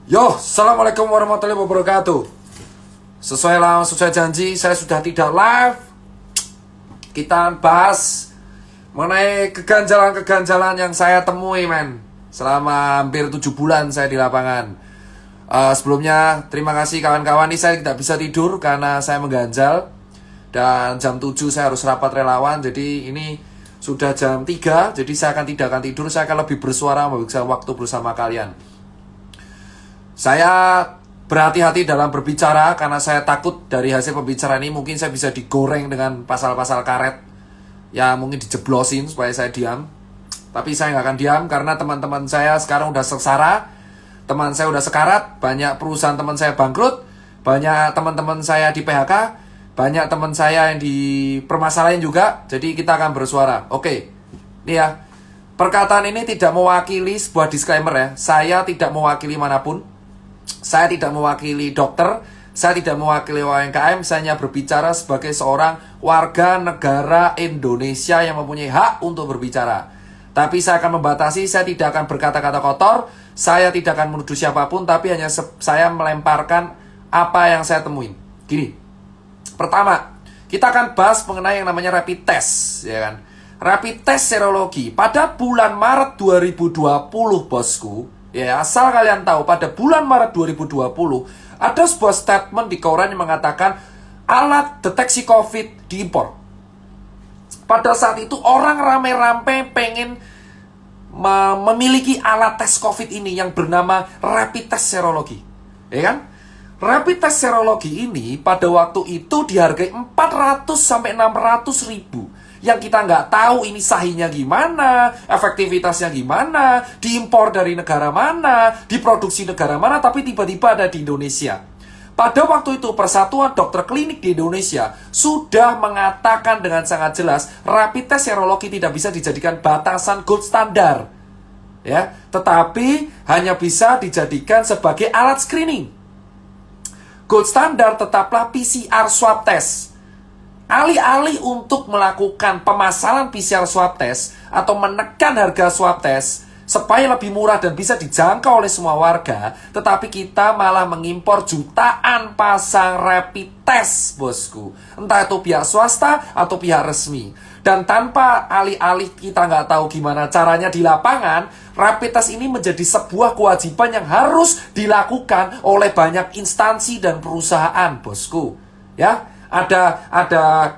Yo, assalamualaikum warahmatullahi wabarakatuh. Sesuai janji, saya sudah tidak live. Kita bahas mengenai keganjalan-keganjalan yang saya temui, men. Selama hampir 7 bulan saya di lapangan. Sebelumnya, terima kasih kawan-kawan. Ini saya tidak bisa tidur karena saya mengganjal. Dan jam 7 saya harus rapat relawan. Jadi ini sudah jam 3. Jadi saya tidak akan tidur. Saya akan lebih bersuara, menghabiskan waktu bersama kalian. Saya berhati-hati dalam berbicara karena saya takut dari hasil pembicaraan ini mungkin saya bisa digoreng dengan pasal-pasal karet. Ya mungkin dijeblosin supaya saya diam. Tapi saya nggak akan diam karena teman-teman saya sekarang udah sengsara. Teman saya udah sekarat. Banyak perusahaan teman saya bangkrut. Banyak teman-teman saya di PHK. Banyak teman saya yang dipermasalahin juga. Jadi kita akan bersuara. Oke, ini ya. Perkataan ini tidak mewakili sebuah disclaimer ya. Saya tidak mewakili manapun. Saya tidak mewakili dokter, saya tidak mewakili UMKM, saya hanya berbicara sebagai seorang warga negara Indonesia yang mempunyai hak untuk berbicara. Tapi saya akan membatasi, saya tidak akan berkata-kata kotor, saya tidak akan menuduh siapapun, tapi hanya saya melemparkan apa yang saya temuin. Gini, pertama, kita akan bahas mengenai yang namanya rapid test, ya kan? Rapid test serologi pada bulan Maret 2020, bosku. Ya, asal kalian tahu, pada bulan Maret 2020, ada sebuah statement di koran yang mengatakan alat deteksi COVID diimpor. Pada saat itu, orang rame-rame pengen memiliki alat tes COVID ini yang bernama rapid test serologi. Ya kan? Rapid test serologi ini pada waktu itu dihargai 400 sampai 600 ribu. Yang kita nggak tahu ini sahihnya gimana, efektivitasnya gimana, diimpor dari negara mana, diproduksi negara mana, tapi tiba-tiba ada di Indonesia. Pada waktu itu, Persatuan Dokter Klinik di Indonesia sudah mengatakan dengan sangat jelas, rapid test serologi tidak bisa dijadikan batasan gold standar. Ya, tetapi hanya bisa dijadikan sebagai alat screening. Gold standar tetaplah PCR swab test. Alih-alih untuk melakukan pemasaran PCR swab test atau menekan harga swab test supaya lebih murah dan bisa dijangkau oleh semua warga, tetapi kita malah mengimpor jutaan pasang rapid test, bosku. Entah itu pihak swasta atau pihak resmi. Dan tanpa alih-alih kita nggak tahu gimana caranya di lapangan, rapid test ini menjadi sebuah kewajiban yang harus dilakukan oleh banyak instansi dan perusahaan, bosku. Ya, ada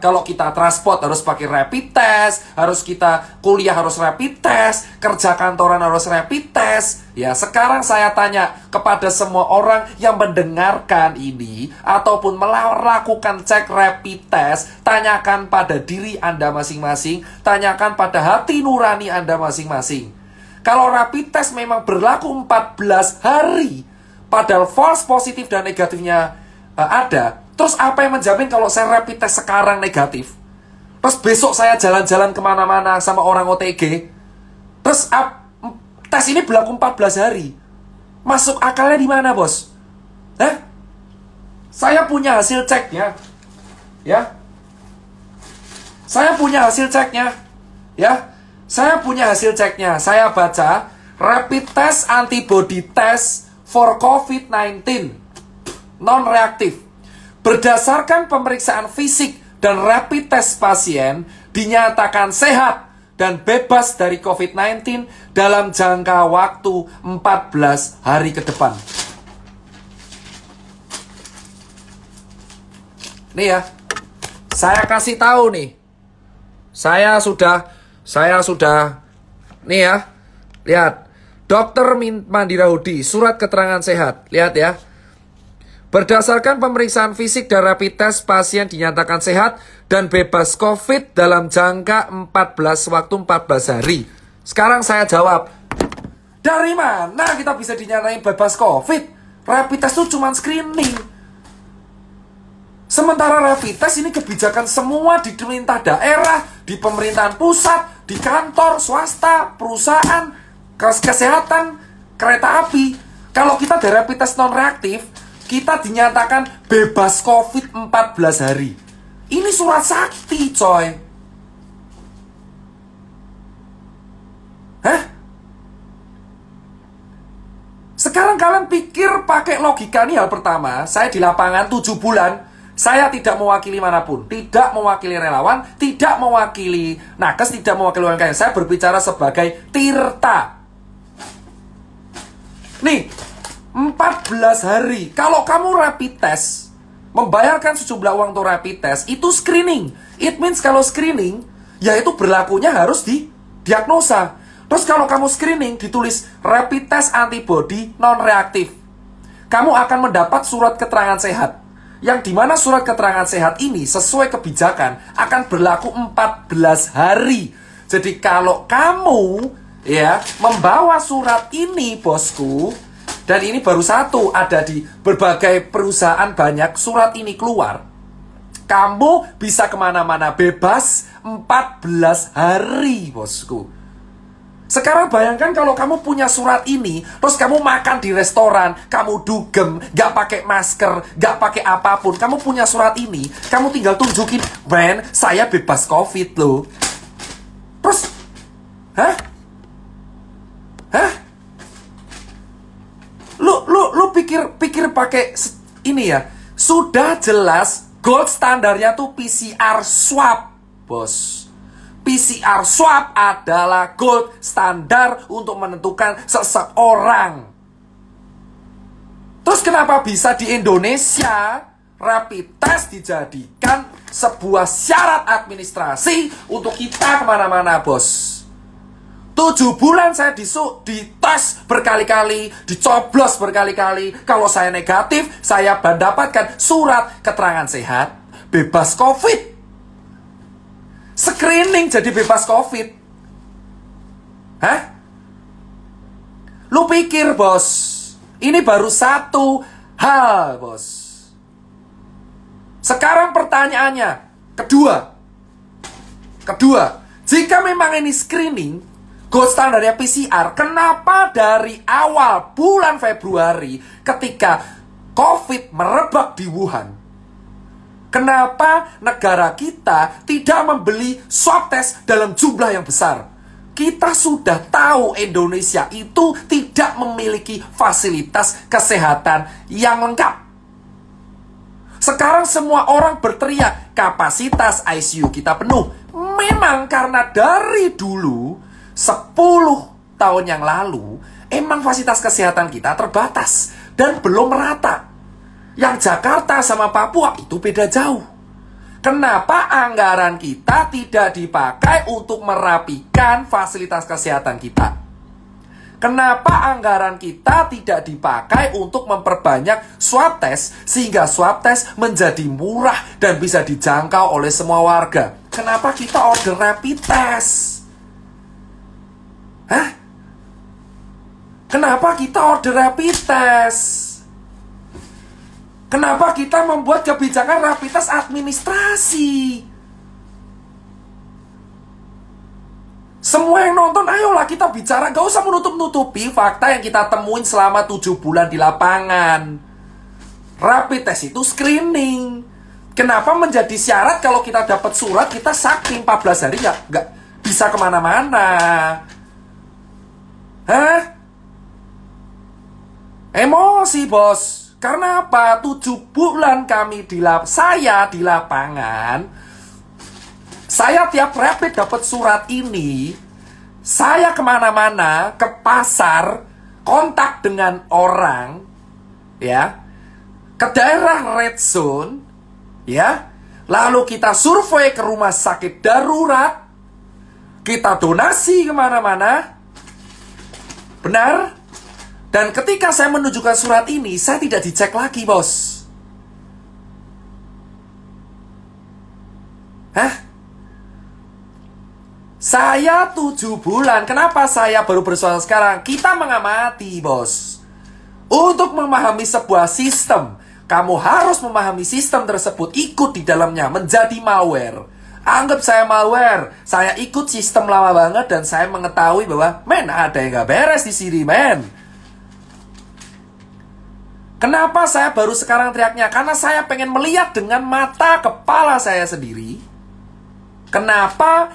kalau kita transport harus pakai rapid test, harus kita kuliah harus rapid test, kerja kantoran harus rapid test. Ya, sekarang saya tanya kepada semua orang yang mendengarkan ini ataupun melakukan cek rapid test, tanyakan pada diri Anda masing-masing, tanyakan pada hati nurani Anda masing-masing. Kalau rapid test memang berlaku 14 hari, padahal false positif dan negatifnya ada, terus apa yang menjamin kalau saya rapid test sekarang negatif, terus besok saya jalan-jalan kemana-mana sama orang OTG, terus tes ini berlaku 14 hari. Masuk akalnya di mana, bos? Saya punya hasil ceknya. Ya. Saya punya hasil ceknya. Ya. Saya punya hasil ceknya. Saya baca rapid test antibody test for COVID-19 non-reaktif. Berdasarkan pemeriksaan fisik dan rapid test pasien dinyatakan sehat dan bebas dari COVID-19 dalam jangka waktu 14 hari ke depan. Nih ya, saya kasih tahu nih. Saya sudah nih ya. Lihat, Dr. Mandirahudi, surat keterangan sehat. Lihat ya. Berdasarkan pemeriksaan fisik dan rapid test, pasien dinyatakan sehat dan bebas COVID dalam jangka 14 hari. Sekarang saya jawab, dari mana kita bisa dinyatain bebas COVID? Rapid test itu cuma screening. Sementara rapid test ini kebijakan semua di pemerintah daerah, di pemerintahan pusat, di kantor, swasta, perusahaan, kesehatan, kereta api. Kalau kita ada rapid test non-reaktif, kita dinyatakan bebas COVID 14 hari. Ini surat sakti, coy. Sekarang kalian pikir pakai logika nih hal pertama. Saya di lapangan 7 bulan. Saya tidak mewakili manapun. Tidak mewakili relawan. Tidak mewakili nakes. Tidak mewakili UMKM. Saya berbicara sebagai Tirta. Nih, 14 hari. Kalau kamu rapid test, membayarkan sejumlah uang untuk rapid test, itu screening. It means kalau screening, ya itu berlakunya harus didiagnosa. Terus kalau kamu screening, ditulis rapid test antibody non-reaktif. Kamu akan mendapat surat keterangan sehat. Yang dimana surat keterangan sehat ini sesuai kebijakan akan berlaku 14 hari. Jadi kalau kamu ya membawa surat ini, bosku, dan ini baru satu, ada di berbagai perusahaan banyak, surat ini keluar, kamu bisa kemana-mana bebas 14 hari, bosku. Sekarang bayangkan kalau kamu punya surat ini, terus kamu makan di restoran, kamu dugem, gak pakai masker, gak pakai apapun, kamu punya surat ini, kamu tinggal tunjukin, "Men, saya bebas COVID loh." Terus, hah? Lu pikir pakai ini ya. Sudah jelas gold standarnya tuh PCR swab, bos. PCR swab adalah gold standar untuk menentukan seseorang. Terus kenapa bisa di Indonesia rapid test dijadikan sebuah syarat administrasi untuk kita kemana-mana, bos? 7 bulan saya dites berkali-kali, dicoblos berkali-kali. Kalau saya negatif, saya mendapatkan surat keterangan sehat, bebas COVID. Screening jadi bebas COVID. Hah? Lu pikir, bos, ini baru satu hal, bos. Sekarang pertanyaannya, kedua, jika memang ini screening, gold standarnya PCR, kenapa dari awal bulan Februari ketika COVID merebak di Wuhan, kenapa negara kita tidak membeli swab test dalam jumlah yang besar? Kita sudah tahu Indonesia itu tidak memiliki fasilitas kesehatan yang lengkap. Sekarang semua orang berteriak, kapasitas ICU kita penuh. Memang karena dari dulu 10 tahun yang lalu, emang fasilitas kesehatan kita terbatas dan belum merata. Yang Jakarta sama Papua itu beda jauh. Kenapa anggaran kita tidak dipakai untuk merapikan fasilitas kesehatan kita? Kenapa anggaran kita tidak dipakai untuk memperbanyak swab test sehingga swab test menjadi murah dan bisa dijangkau oleh semua warga? Kenapa kita order rapid test? Hah? Kenapa kita order rapid test? Kenapa kita membuat kebijakan rapid test administrasi? Semua yang nonton, ayolah kita bicara. Gak usah menutup-nutupi fakta yang kita temuin selama 7 bulan di lapangan. Rapid test itu screening. Kenapa menjadi syarat kalau kita dapat surat, kita sakit 14 hari gak bisa kemana-mana? Hah? Emosi, bos. Karena apa? 7 bulan kami saya di lapangan. Saya tiap rapid dapat surat ini. Saya kemana-mana, ke pasar, kontak dengan orang, ya, ke daerah red zone, ya. Lalu kita survei ke rumah sakit darurat. Kita donasi kemana-mana. Benar? Dan ketika saya menunjukkan surat ini, saya tidak dicek lagi, bos. Hah? Saya 7 bulan. Kenapa saya baru bersuara sekarang? Kita mengamati, bos. Untuk memahami sebuah sistem, kamu harus memahami sistem tersebut, ikut di dalamnya, menjadi malware. Anggap saya malware. Saya ikut sistem lama banget dan saya mengetahui bahwa, men, ada yang gak beres di sini, men. Kenapa saya baru sekarang teriaknya? Karena saya pengen melihat dengan mata kepala saya sendiri. Kenapa?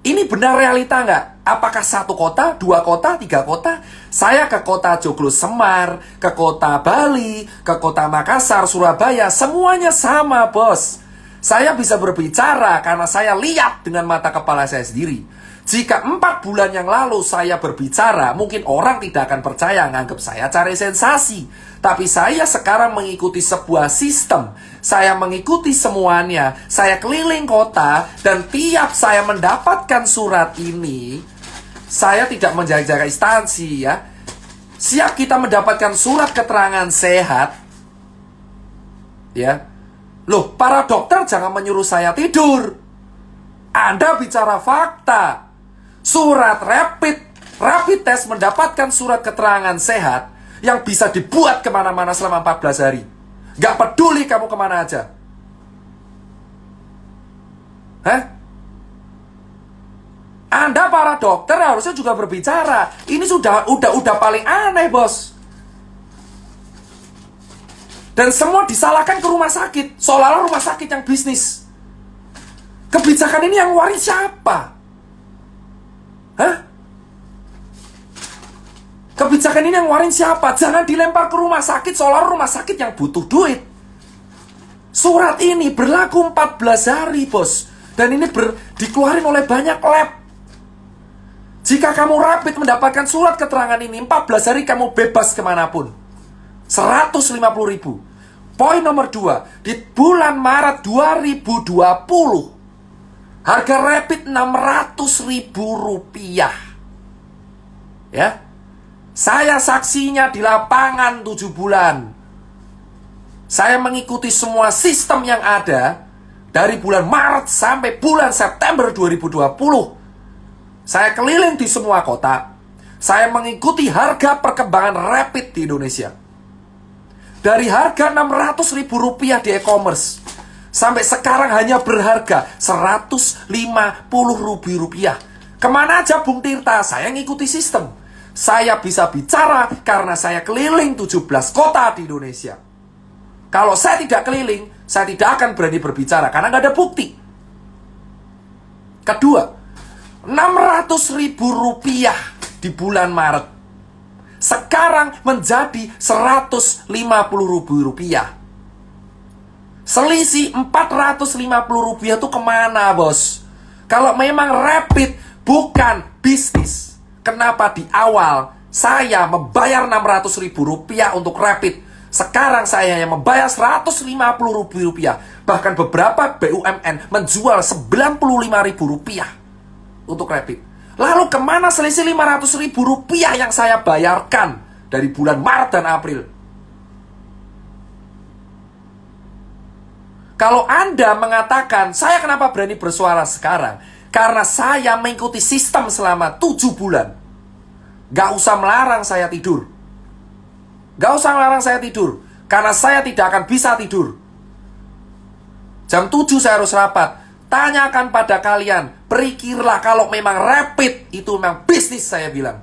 Ini benar realita nggak? Apakah 1 kota, 2 kota, 3 kota? Saya ke kota Joglo Semar, ke kota Bali, ke kota Makassar, Surabaya, semuanya sama, bos. Saya bisa berbicara karena saya lihat dengan mata kepala saya sendiri. Jika 4 bulan yang lalu saya berbicara, mungkin orang tidak akan percaya, nganggap saya cari sensasi. Tapi saya sekarang mengikuti sebuah sistem. Saya mengikuti semuanya. Saya keliling kota, dan tiap saya mendapatkan surat ini, saya tidak menjaga-jaga instansi, ya. Siap kita mendapatkan surat keterangan sehat, ya. Loh, para dokter jangan menyuruh saya tidur. Anda bicara fakta. Surat rapid test mendapatkan surat keterangan sehat yang bisa dibuat kemana-mana selama 14 hari. Gak peduli kamu kemana aja. Hah? Anda para dokter harusnya juga berbicara. Ini udah paling aneh, bos. Dan semua disalahkan ke rumah sakit, seolah-olah rumah sakit yang bisnis. Kebijakan ini yang waris siapa? Hah? Kebijakan ini yang waris siapa? Jangan dilempar ke rumah sakit, seolah-olah rumah sakit yang butuh duit. Surat ini berlaku 14 hari, bos. Dan ini dikeluarin oleh banyak lab. Jika kamu rapid mendapatkan surat keterangan ini, 14 hari kamu bebas kemanapun. 150.000. Poin nomor 2, di bulan Maret 2020, harga rapid 600.000 rupiah. Ya, saya saksinya di lapangan 7 bulan. Saya mengikuti semua sistem yang ada dari bulan Maret sampai bulan September 2020. Saya keliling di semua kota. Saya mengikuti harga perkembangan rapid di Indonesia. Dari harga 600.000 rupiah di e-commerce, sampai sekarang hanya berharga 150.000 rupiah. Kemana aja Bung Tirta? Saya ngikuti sistem. Saya bisa bicara karena saya keliling 17 kota di Indonesia. Kalau saya tidak keliling, saya tidak akan berani berbicara karena nggak ada bukti. Kedua, 600.000 rupiah di bulan Maret sekarang menjadi 150.000 rupiah. Selisih 450 rupiah itu kemana, bos? Kalau memang rapid bukan bisnis, kenapa di awal saya membayar 600.000 rupiah untuk rapid? Sekarang saya yang membayar 150.000 rupiah. Bahkan beberapa BUMN menjual 95.000 rupiah untuk rapid. Lalu kemana selisih 500.000 rupiah yang saya bayarkan dari bulan Maret dan April? Kalau Anda mengatakan, saya kenapa berani bersuara sekarang? Karena saya mengikuti sistem selama 7 bulan. Gak usah melarang saya tidur. Gak usah melarang saya tidur. Karena saya tidak akan bisa tidur. Jam 7 saya harus rapat. Tanyakan pada kalian, berpikirlah kalau memang rapid itu memang bisnis, saya bilang.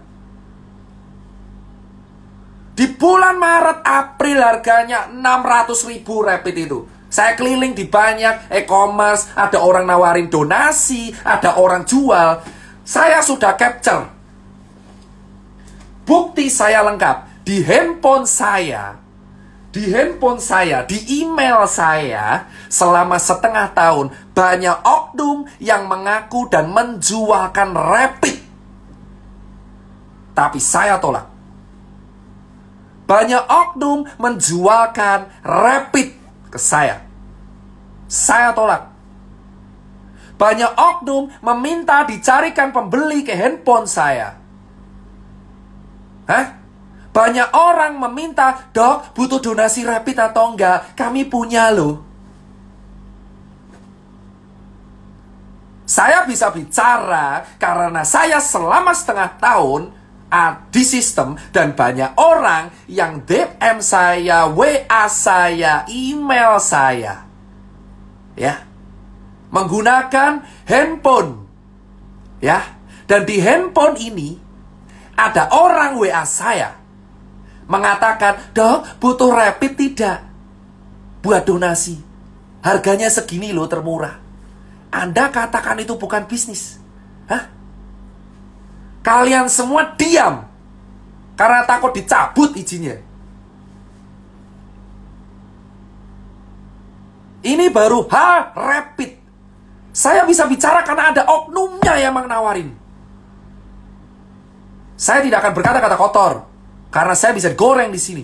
Di bulan Maret, April harganya 600.000 rapid itu. Saya keliling di banyak e-commerce, ada orang nawarin donasi, ada orang jual. Saya sudah capture. Bukti saya lengkap. Di handphone saya, di email saya, selama setengah tahun, banyak oknum yang mengaku dan menjualkan rapid. Tapi saya tolak. Banyak oknum menjualkan rapid ke saya. Saya tolak. Banyak oknum meminta dicarikan pembeli ke handphone saya. Hah? Banyak orang meminta, dok, butuh donasi rapid atau enggak? Kami punya loh. Saya bisa bicara karena saya selama setengah tahun di sistem, dan banyak orang yang DM saya, WA saya, email saya, ya, menggunakan handphone, ya. Dan di handphone ini ada orang WA saya mengatakan, dok, butuh rapid tidak? Buat donasi. Harganya segini loh, termurah. Anda katakan itu bukan bisnis. Hah? Kalian semua diam karena takut dicabut izinnya. Ini baru rapid. Saya bisa bicara karena ada oknumnya yang nawarin. Saya tidak akan berkata-kata kotor karena saya bisa digoreng di sini.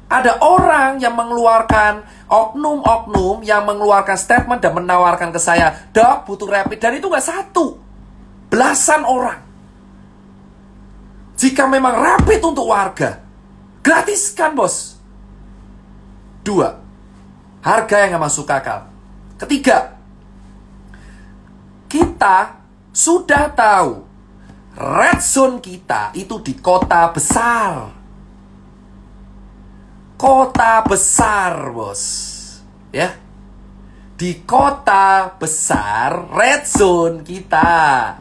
Ada orang yang mengeluarkan oknum-oknum yang mengeluarkan statement dan menawarkan ke saya, "Dok, butuh rapid." Dan itu nggak satu, belasan orang. Jika memang rapid untuk warga, gratiskan, bos. 2, harga yang nggak masuk akal. Ketiga, kita sudah tahu red zone kita itu di kota besar. Kota besar, bos. Ya. Di kota besar red zone kita.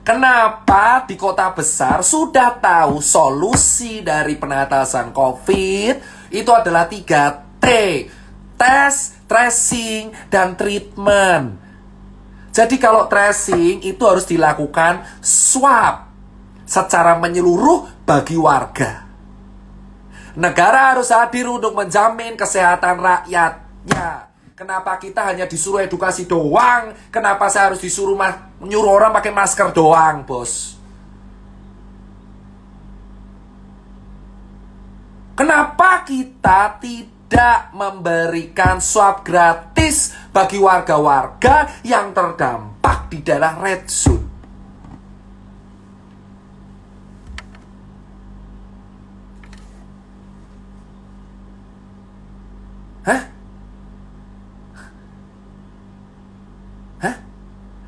Kenapa di kota besar sudah tahu solusi dari pengatasan COVID itu adalah 3T. Tes, tracing, dan treatment. Jadi kalau tracing itu harus dilakukan swab secara menyeluruh bagi warga. Negara harus hadir untuk menjamin kesehatan rakyatnya. Kenapa kita hanya disuruh edukasi doang? Kenapa saya harus disuruh menyuruh orang pakai masker doang, bos? Kenapa kita tidak memberikan swab gratis bagi warga-warga yang terdampak di daerah red zone?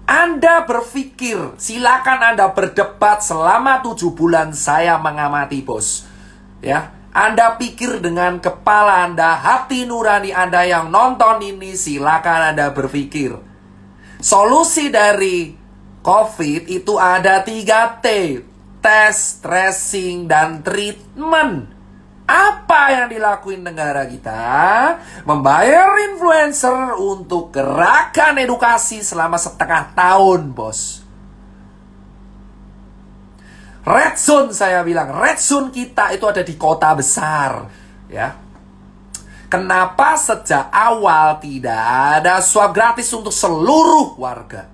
Anda berpikir, silakan Anda berdebat selama 7 bulan saya mengamati, bos. Ya, Anda pikir dengan kepala Anda, hati nurani Anda yang nonton ini, silakan Anda berpikir. Solusi dari COVID itu ada 3T. Tes, tracing, dan treatment. Apa yang dilakuin negara kita? Membayar influencer untuk gerakan edukasi selama setengah tahun, bos. Red zone, saya bilang, red zone kita itu ada di kota besar, ya. Kenapa sejak awal tidak ada swab gratis untuk seluruh warga?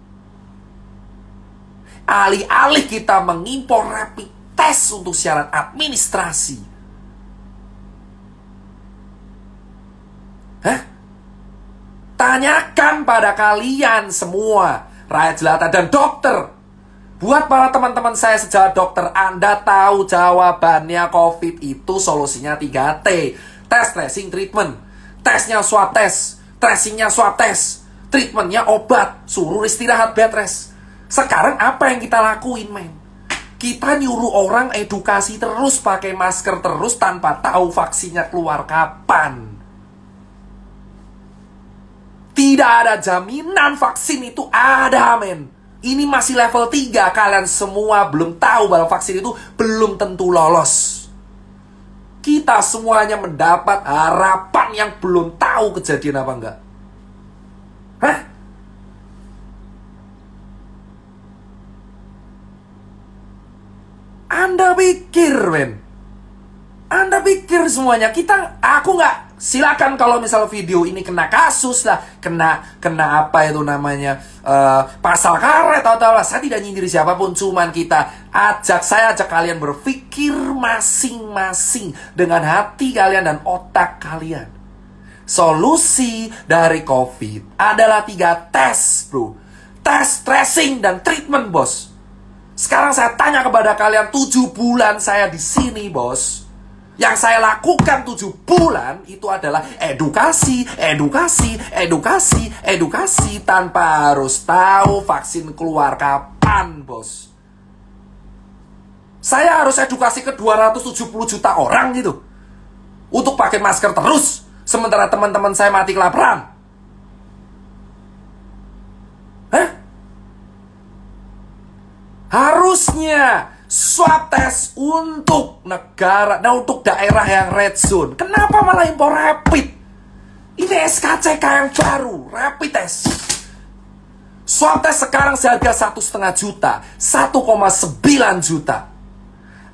Alih-alih kita mengimpor rapid test untuk syarat administrasi. Tanyakan pada kalian semua, rakyat jelata dan dokter. Buat para teman-teman saya sejawat dokter, Anda tahu jawabannya COVID itu solusinya 3T. Tes, tracing, treatment. Tesnya swab tes, tracingnya swab tes, treatmentnya obat, suruh istirahat bed rest. Sekarang apa yang kita lakuin, men? Kita nyuruh orang edukasi terus, pakai masker terus tanpa tahu vaksinnya keluar kapan. Tidak ada jaminan vaksin itu ada, men. Ini masih level 3. Kalian semua belum tahu bahwa vaksin itu belum tentu lolos. Kita semuanya mendapat harapan yang belum tahu kejadian apa enggak. Anda pikir, men? Anda pikir semuanya aku nggak. Silakan kalau misal video ini kena kasus lah, kena apa itu namanya, pasal karet atau apa. Saya tidak nyindir siapapun, cuman saya ajak kalian berpikir masing-masing dengan hati kalian dan otak kalian. Solusi dari COVID adalah 3 tes, bro. Tes, tracing, dan treatment, bos. Sekarang saya tanya kepada kalian, 7 bulan saya di sini, bos. Yang saya lakukan 7 bulan itu adalah edukasi tanpa harus tahu vaksin keluar kapan, bos. Saya harus edukasi ke 270 juta orang gitu untuk pakai masker terus, sementara teman-teman saya mati kelaparan. Harusnya swab test untuk negara, untuk daerah yang red zone. Kenapa malah impor rapid? Ini SKCK yang baru, rapid test. Swab test sekarang seharga 1,5 juta, 1,9 juta.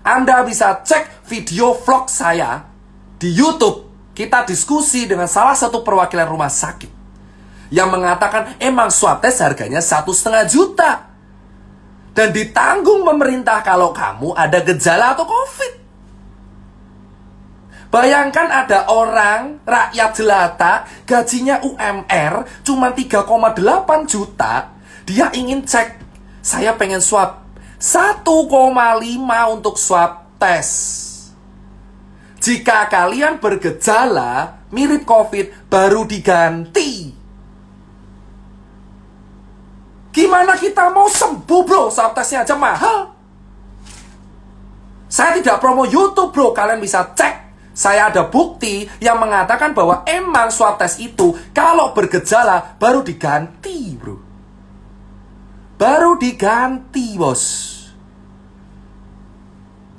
Anda bisa cek video vlog saya di YouTube. Kita diskusi dengan salah satu perwakilan rumah sakit yang mengatakan emang swab test harganya 1,5 juta. Dan ditanggung pemerintah kalau kamu ada gejala atau COVID. Bayangkan ada orang, rakyat jelata, gajinya UMR cuma 3,8 juta. Dia ingin cek, saya pengen swab 1,5 untuk swab tes. Jika kalian bergejala mirip COVID, baru diganti. Gimana kita mau sembuh, bro? Swab tesnya aja mahal. Saya tidak promo YouTube, bro. Kalian bisa cek. Saya ada bukti yang mengatakan bahwa emang swab tes itu kalau bergejala baru diganti, bro. Baru diganti, bos.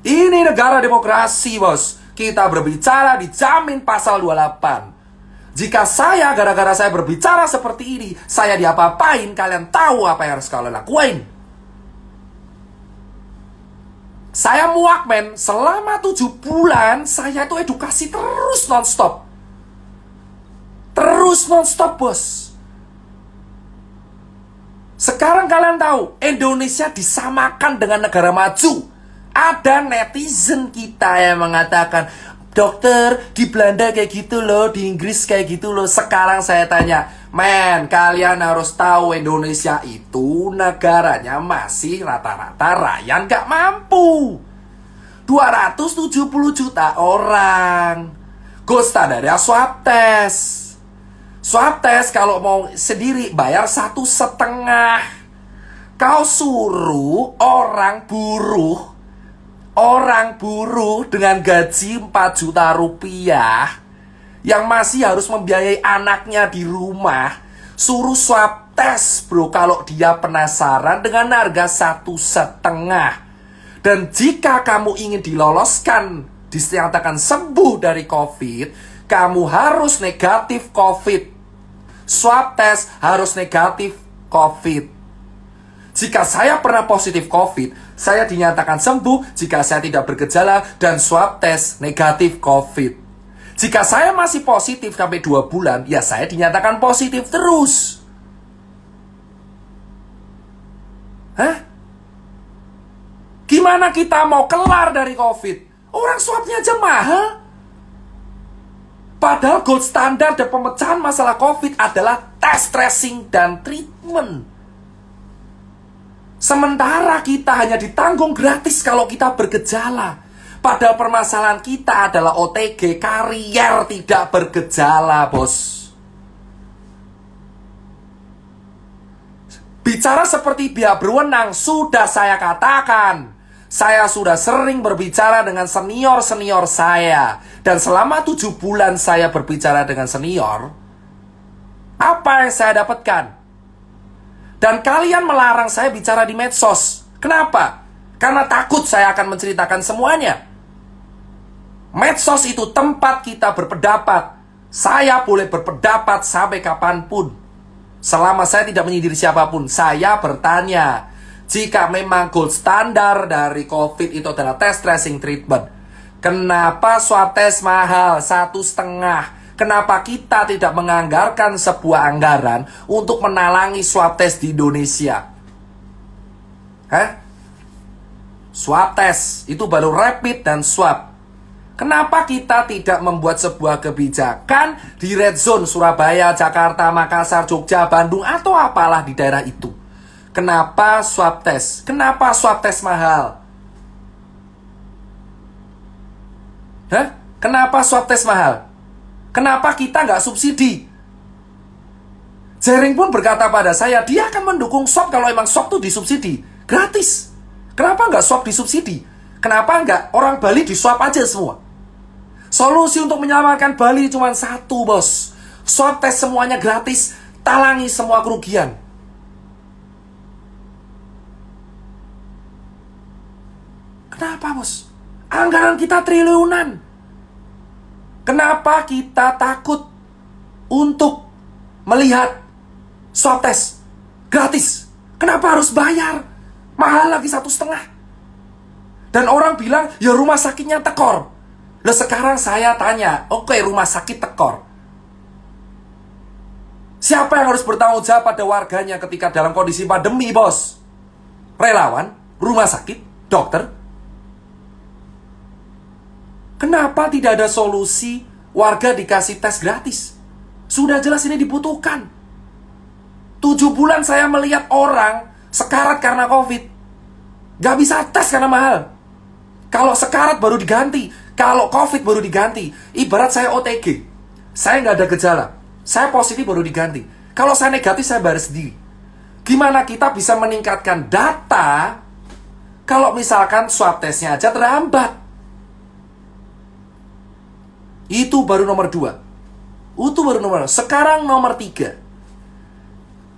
Ini negara demokrasi, bos. Kita berbicara dijamin pasal 28. Jika saya, gara-gara saya berbicara seperti ini, saya diapa-apain, kalian tahu apa yang harus kalian lakuin. Saya muak, men. Selama 7 bulan, saya itu edukasi terus non-stop. Terus non-stop, bos. Sekarang kalian tahu, Indonesia disamakan dengan negara maju. Ada netizen kita yang mengatakan, dokter, di Belanda kayak gitu loh, di Inggris kayak gitu loh. Sekarang saya tanya, men, kalian harus tahu Indonesia itu negaranya masih rata-rata rakyat gak mampu. 270 juta orang. Gold standarnya swab test. Swab test kalau mau sendiri bayar 1,5. Kau suruh orang buruh dengan gaji 4 juta rupiah yang masih harus membiayai anaknya di rumah, suruh swab tes, bro, kalau dia penasaran dengan harga 1,5. Dan jika kamu ingin diloloskan, dinyatakan sembuh dari COVID, kamu harus negatif COVID. Swab tes harus negatif COVID. Jika saya pernah positif COVID, saya dinyatakan sembuh jika saya tidak bergejala dan swab tes negatif COVID. Jika saya masih positif sampai 2 bulan, ya saya dinyatakan positif terus. Hah? Gimana kita mau kelar dari COVID? Orang swabnya aja mahal. Padahal gold standar dan pemecahan masalah COVID adalah tes, tracing, dan treatment. Sementara kita hanya ditanggung gratis kalau kita bergejala. Padahal permasalahan kita adalah OTG, karier tidak bergejala, bos. Bicara seperti pihak berwenang, sudah saya katakan. Saya sudah sering berbicara dengan senior-senior saya. Dan selama 7 bulan saya berbicara dengan senior, apa yang saya dapatkan? Dan kalian melarang saya bicara di medsos. Kenapa? Karena takut saya akan menceritakan semuanya. Medsos itu tempat kita berpendapat. Saya boleh berpendapat sampai kapanpun. Selama saya tidak menyindir siapapun. Saya bertanya, jika memang gold standar dari COVID itu adalah tes, tracing, treatment, kenapa swab tes mahal 1,5? Kenapa kita tidak menganggarkan sebuah anggaran untuk menalangi swab test di Indonesia? Hah? Swab test, itu baru rapid dan swab. Kenapa kita tidak membuat sebuah kebijakan di red zone Surabaya, Jakarta, Makassar, Jogja, Bandung, atau apalah di daerah itu? Kenapa swab test? Kenapa swab test mahal? Hah? Kenapa swab test mahal? Kenapa kita nggak subsidi? Jering pun berkata pada saya, dia akan mendukung swab kalau emang swab itu disubsidi. Gratis. Kenapa nggak swab disubsidi? Kenapa nggak orang Bali diswab aja semua? Solusi untuk menyelamatkan Bali cuma satu, bos. Swab tes semuanya gratis, talangi semua kerugian. Kenapa, bos? Anggaran kita triliunan. Kenapa kita takut untuk melihat swab test? Gratis. Kenapa harus bayar? Mahal lagi 1,5. Dan orang bilang, ya rumah sakitnya tekor. Nah sekarang saya tanya, oke, rumah sakit tekor. Siapa yang harus bertanggung jawab pada warganya ketika dalam kondisi pandemi, bos? Relawan, rumah sakit, dokter. Kenapa tidak ada solusi warga dikasih tes gratis? Sudah jelas ini dibutuhkan. 7 bulan saya melihat orang sekarat karena COVID. Gak bisa tes karena mahal. Kalau sekarat baru diganti, kalau COVID baru diganti. Ibarat saya OTG, saya nggak ada gejala, saya positif baru diganti. Kalau saya negatif, saya bayar sendiri. Gimana kita bisa meningkatkan data kalau misalkan swab testnya aja terhambat? Itu baru nomor 2. Itu baru nomor 2. Sekarang nomor 3.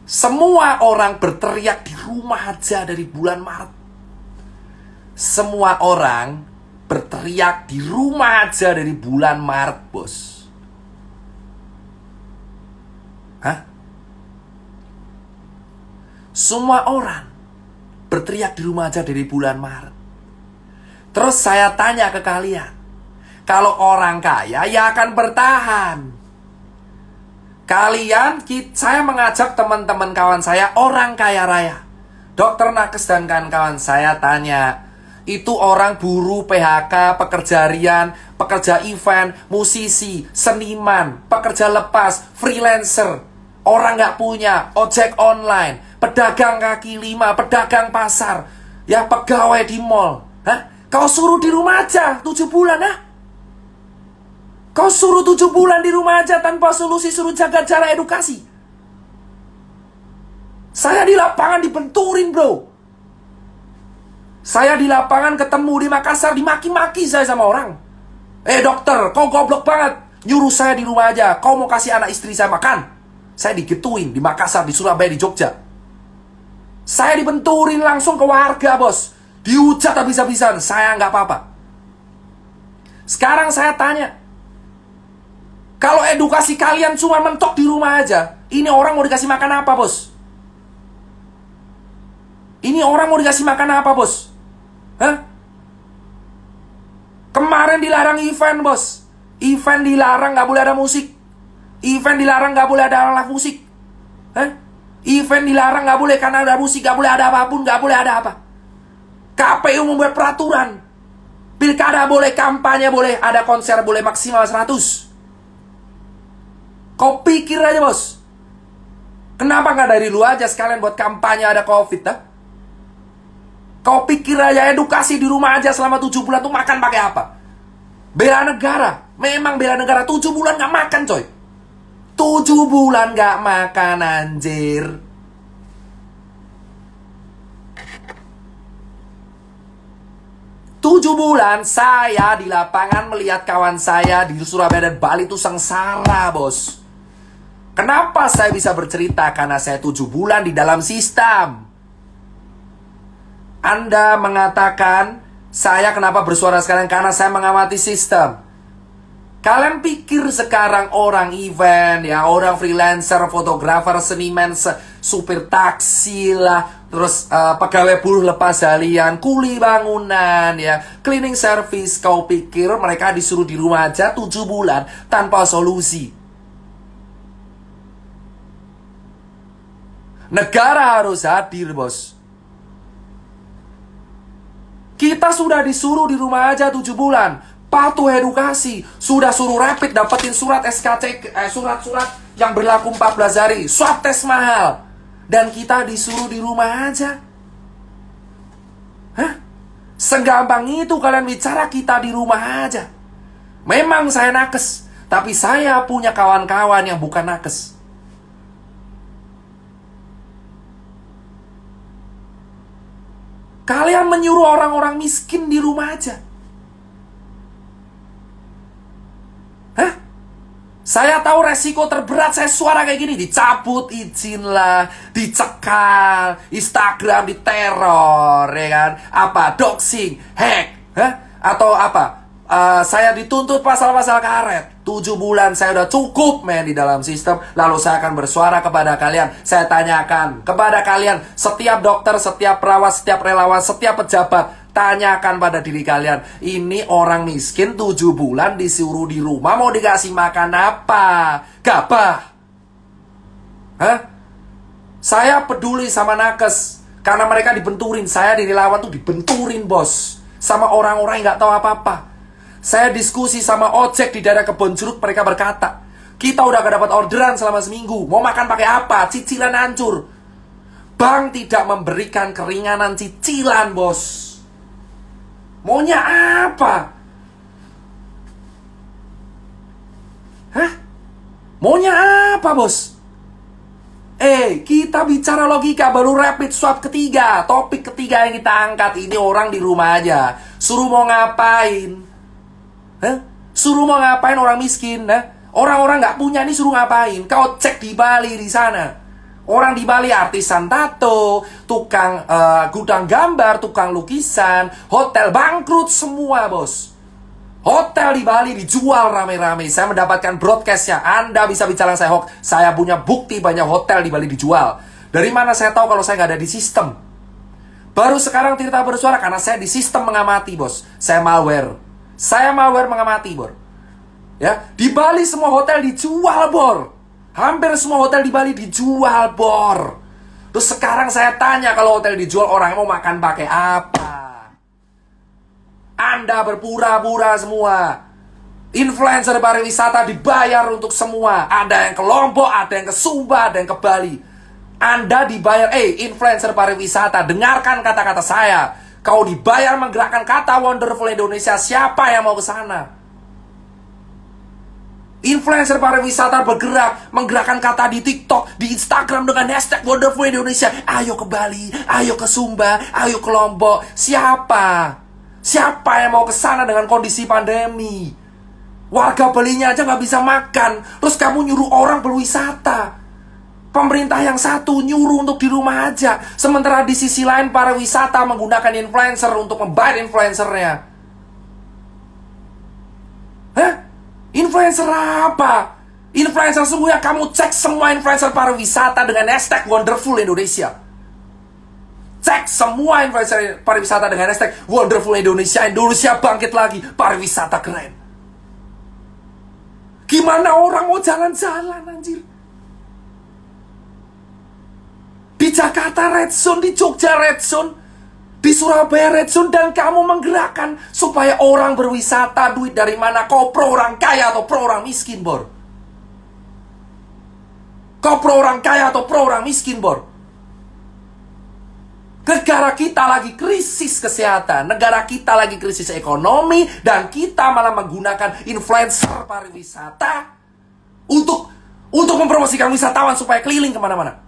Semua orang berteriak di rumah aja dari bulan Maret. Semua orang berteriak di rumah aja dari bulan Maret, bos. Hah? Semua orang berteriak di rumah aja dari bulan Maret. Terus saya tanya ke kalian, kalau orang kaya ya akan bertahan. Saya mengajak teman-teman kawan saya, orang kaya raya, Dokter Nakes dan kawan-kawan, saya tanya, itu orang buruh, PHK, pekerja harian, pekerja event, musisi, seniman, pekerja lepas, freelancer, orang nggak punya, ojek online, pedagang kaki lima, pedagang pasar, ya pegawai di mall. Hah? Kau suruh di rumah aja 7 bulan, ah? Kau suruh 7 bulan di rumah aja tanpa solusi, suruh jaga jarak, edukasi. Saya di lapangan dibenturin, bro. Saya di lapangan ketemu di Makassar, dimaki-maki saya sama orang. Dokter, kau goblok banget. Nyuruh saya di rumah aja. Kau mau kasih anak istri saya makan? Saya digituin di Makassar, di Surabaya, di Jogja. Saya dibenturin langsung ke warga, bos. Dihujat habis-habisan. Saya nggak apa-apa. Sekarang saya tanya, kalau edukasi kalian cuma mentok di rumah aja, ini orang mau dikasih makan apa, bos? Ini orang mau dikasih makan apa, bos? Hah? Kemarin dilarang event, bos. Event dilarang, nggak boleh ada musik. Event dilarang, nggak boleh ada alat musik. Hah? Event dilarang, nggak boleh karena ada musik, nggak boleh ada apapun, nggak boleh ada apa. KPU membuat peraturan. Pilkada boleh, kampanye boleh, ada konser boleh maksimal 100. Kau pikir aja, bos. Kenapa nggak dari lu aja sekalian buat kampanye ada COVID, dah? Kau pikir aja edukasi di rumah aja selama 7 bulan tuh makan pakai apa? Bela negara. Memang bela negara. 7 bulan gak makan, coy. 7 bulan gak makan, anjir. Tujuh bulan saya di lapangan melihat kawan saya di Surabaya dan Bali itu sengsara, bos. Kenapa saya bisa bercerita? Karena saya 7 bulan di dalam sistem. Anda mengatakan, saya kenapa bersuara sekarang? Karena saya mengamati sistem. Kalian pikir sekarang orang event, ya, orang freelancer, fotografer, seniman, supir taksi lah, terus pegawai buruh lepas harian, kuli bangunan, ya, cleaning service, kau pikir mereka disuruh di rumah aja 7 bulan tanpa solusi? Negara harus hadir, bos. Kita sudah disuruh di rumah aja 7 bulan. Patuh edukasi. Sudah suruh rapid, dapetin surat SKC, surat-surat yang berlaku 14 hari. Swab tes mahal. Dan kita disuruh di rumah aja. Hah? Segampang itu kalian bicara kita di rumah aja. Memang saya nakes. Tapi saya punya kawan-kawan yang bukan nakes. Kalian menyuruh orang-orang miskin di rumah aja. Hah? Saya tahu resiko terberat saya suara kayak gini. Dicabut izin lah, dicekal, Instagram diteror, ya kan? Apa? Doxing, hack, hah? Atau apa? saya dituntut pasal-pasal karet. 7 bulan saya udah cukup men di dalam sistem. Lalu saya akan bersuara kepada kalian. Saya tanyakan kepada kalian, setiap dokter, setiap perawat, setiap relawan, setiap pejabat, tanyakan pada diri kalian, ini orang miskin 7 bulan disuruh di rumah, mau dikasih makan apa? Gabah? Hah? Saya peduli sama nakes karena mereka dibenturin. Saya di relawan tuh dibenturin bos, sama orang-orang yang gak tahu apa-apa. Saya diskusi sama ojek di daerah Kebonjeruk, mereka berkata, kita udah gak dapat orderan selama seminggu, mau makan pakai apa? Cicilan hancur. Bank tidak memberikan keringanan cicilan bos. Maunya apa? Hah? Maunya apa bos? Kita bicara logika, baru rapid swab ketiga. Topik ketiga yang kita angkat, ini orang di rumah aja. Suruh mau ngapain? Hah? Suruh mau ngapain orang miskin? Orang-orang nggak punya ini suruh ngapain? Kau cek di Bali di sana. Orang di Bali artisan tato, tukang gudang gambar, tukang lukisan, hotel bangkrut semua bos. Hotel di Bali dijual rame-rame. Saya mendapatkan broadcastnya. Anda bisa bicara saya hoax. Saya punya bukti banyak hotel di Bali dijual. Dari mana saya tahu kalau saya nggak ada di sistem? Baru sekarang Tirta bersuara karena saya di sistem mengamati bos. Saya malware. Saya malware mengamati, bor. Ya, di Bali semua hotel dijual, bor. Hampir semua hotel di Bali dijual, bor. Terus sekarang saya tanya, kalau hotel dijual, orang mau makan pakai apa? Anda berpura-pura semua. Influencer pariwisata dibayar untuk semua. Ada yang ke Lombok, ada yang ke Sumba, ada yang ke Bali. Anda dibayar, influencer pariwisata, dengarkan kata-kata saya. Kau dibayar menggerakkan kata Wonderful Indonesia. Siapa yang mau ke sana? Influencer pariwisata bergerak, menggerakkan kata di TikTok, di Instagram dengan hashtag Wonderful Indonesia. Ayo ke Bali, ayo ke Sumba, ayo ke Lombok. Siapa? Siapa yang mau ke sana dengan kondisi pandemi? Warga Balinya aja nggak bisa makan. Terus kamu nyuruh orang berwisata. Pemerintah yang satu nyuruh untuk di rumah aja. Sementara di sisi lain pariwisata menggunakan influencer untuk membayar influencernya. Hah? Influencer apa? Influencer semua, kamu cek semua influencer pariwisata dengan hashtag Wonderful Indonesia. Cek semua influencer pariwisata dengan hashtag Wonderful Indonesia. Indonesia bangkit lagi, pariwisata keren. Gimana orang mau jalan-jalan anjir? Di Jakarta red zone, di Jogja red zone, di Surabaya red zone, dan kamu menggerakkan supaya orang berwisata. Duit dari mana? Kau pro orang kaya atau pro orang miskin, bor? Kau pro orang kaya atau pro orang miskin, bor? Negara kita lagi krisis kesehatan, negara kita lagi krisis ekonomi, dan kita malah menggunakan influencer pariwisata untuk mempromosikan wisatawan supaya keliling kemana-mana.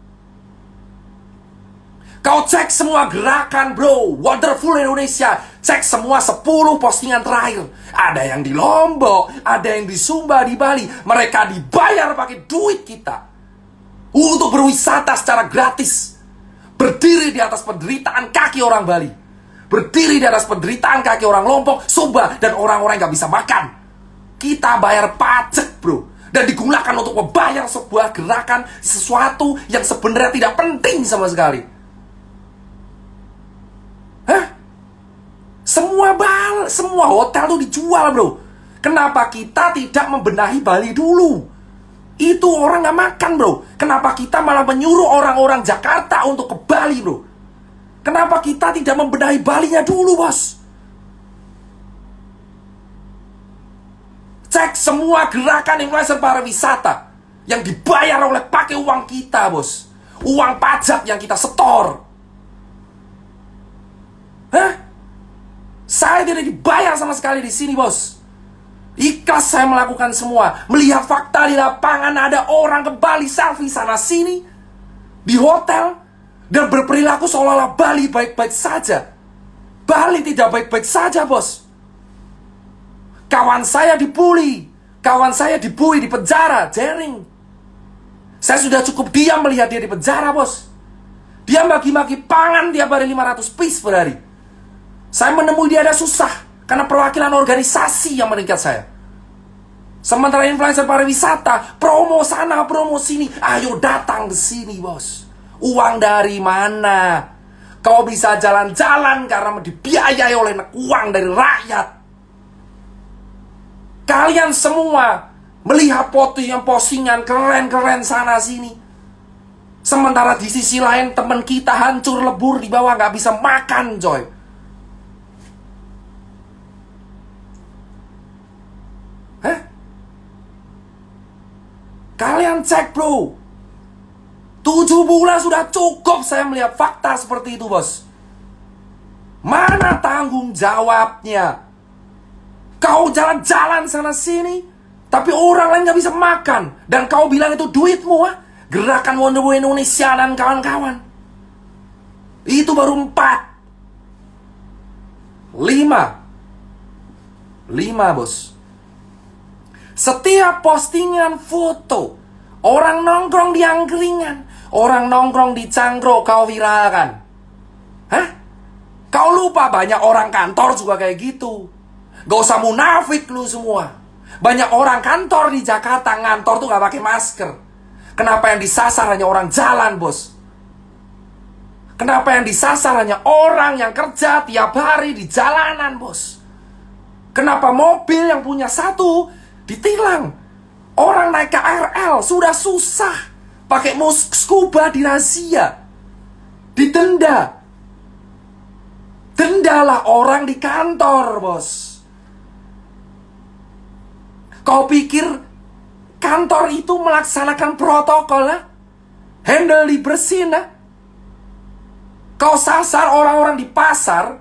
Kau cek semua gerakan bro, Wonderful Indonesia. Cek semua 10 postingan terakhir. Ada yang di Lombok, ada yang di Sumba, di Bali. Mereka dibayar pakai duit kita untuk berwisata secara gratis. Berdiri di atas penderitaan kaki orang Bali. Berdiri di atas penderitaan kaki orang Lombok, Sumba, dan orang-orang yang gak bisa makan. Kita bayar pajak bro. Dan digunakan untuk membayar sebuah gerakan, sesuatu yang sebenarnya tidak penting sama sekali. Hah? Semua hotel tuh dijual bro. Kenapa kita tidak membenahi Bali dulu? Itu orang gak makan bro. Kenapa kita malah menyuruh orang-orang Jakarta untuk ke Bali bro? Kenapa kita tidak membenahi Balinya dulu bos? Cek semua gerakan influencer pariwisata yang dibayar oleh pakai uang kita bos. Uang pajak yang kita setor. Hah? Saya tidak dibayar sama sekali di sini, bos. Ikhlas saya melakukan semua. Melihat fakta di lapangan, ada orang ke Bali selfie sana sini di hotel dan berperilaku seolah-olah Bali baik-baik saja. Bali tidak baik-baik saja, bos. Kawan saya dibully, di penjara, jaring. Saya sudah cukup diam melihat dia di penjara, bos. Dia maki-maki pangan tiap hari 500 piece per hari. Saya menemui dia ada susah. Karena perwakilan organisasi yang meningkat saya. Sementara influencer pariwisata, promo sana, promo sini. Ayo datang ke sini, bos. Uang dari mana? Kau bisa jalan-jalan karena dibiayai oleh uang dari rakyat. Kalian semua melihat postingan keren-keren sana sini. Sementara di sisi lain teman kita hancur lebur di bawah, nggak bisa makan, coy. Hah? Kalian cek, bro. 7 bulan sudah cukup saya melihat fakta seperti itu, bos. Mana tanggung jawabnya? Kau jalan-jalan sana sini, tapi orang lain gak bisa makan. Dan kau bilang itu duitmu, ha? Gerakan Wonderboy Indonesia dan kawan-kawan. Itu baru 4. 5, bos. Setiap postingan foto, orang nongkrong di angkringan, orang nongkrong di cangkruk, kau viralkan. Hah? Kau lupa banyak orang kantor juga kayak gitu. Gak usah munafik lu semua. Banyak orang kantor di Jakarta ngantor tuh gak pakai masker. Kenapa yang disasar hanya orang jalan, bos? Kenapa yang disasar hanya orang yang kerja tiap hari di jalanan, bos? Kenapa mobil yang punya satu ditilang? Orang naik KRL sudah susah, pakai scuba dirazia, didenda. Dendalah orang di kantor, bos. Kau pikir kantor itu melaksanakan protokol, ha? Handle dibersihin, ha? Kau sasar orang-orang di pasar,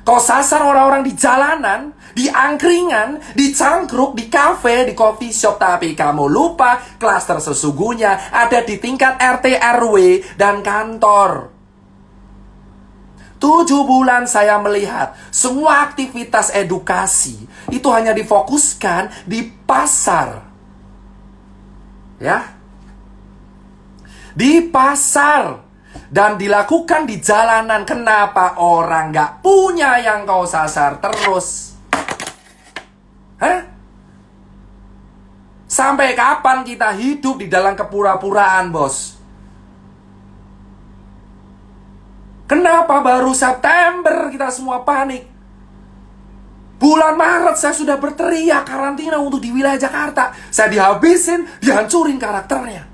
kau sasar orang-orang di jalanan, di angkringan, di cangkruk, di kafe, di coffee shop. Tapi kamu lupa klaster sesungguhnya ada di tingkat RT, RW, dan kantor. 7 bulan saya melihat semua aktivitas edukasi itu hanya difokuskan di pasar. Ya. Di pasar. Dan dilakukan di jalanan. Kenapa orang gak punya yang kau sasar terus? Hah? Sampai kapan kita hidup di dalam kepura-puraan, bos? Kenapa baru September kita semua panik? Bulan Maret saya sudah berteriak karantina untuk di wilayah Jakarta. Saya dihabisin, dihancurin karakternya.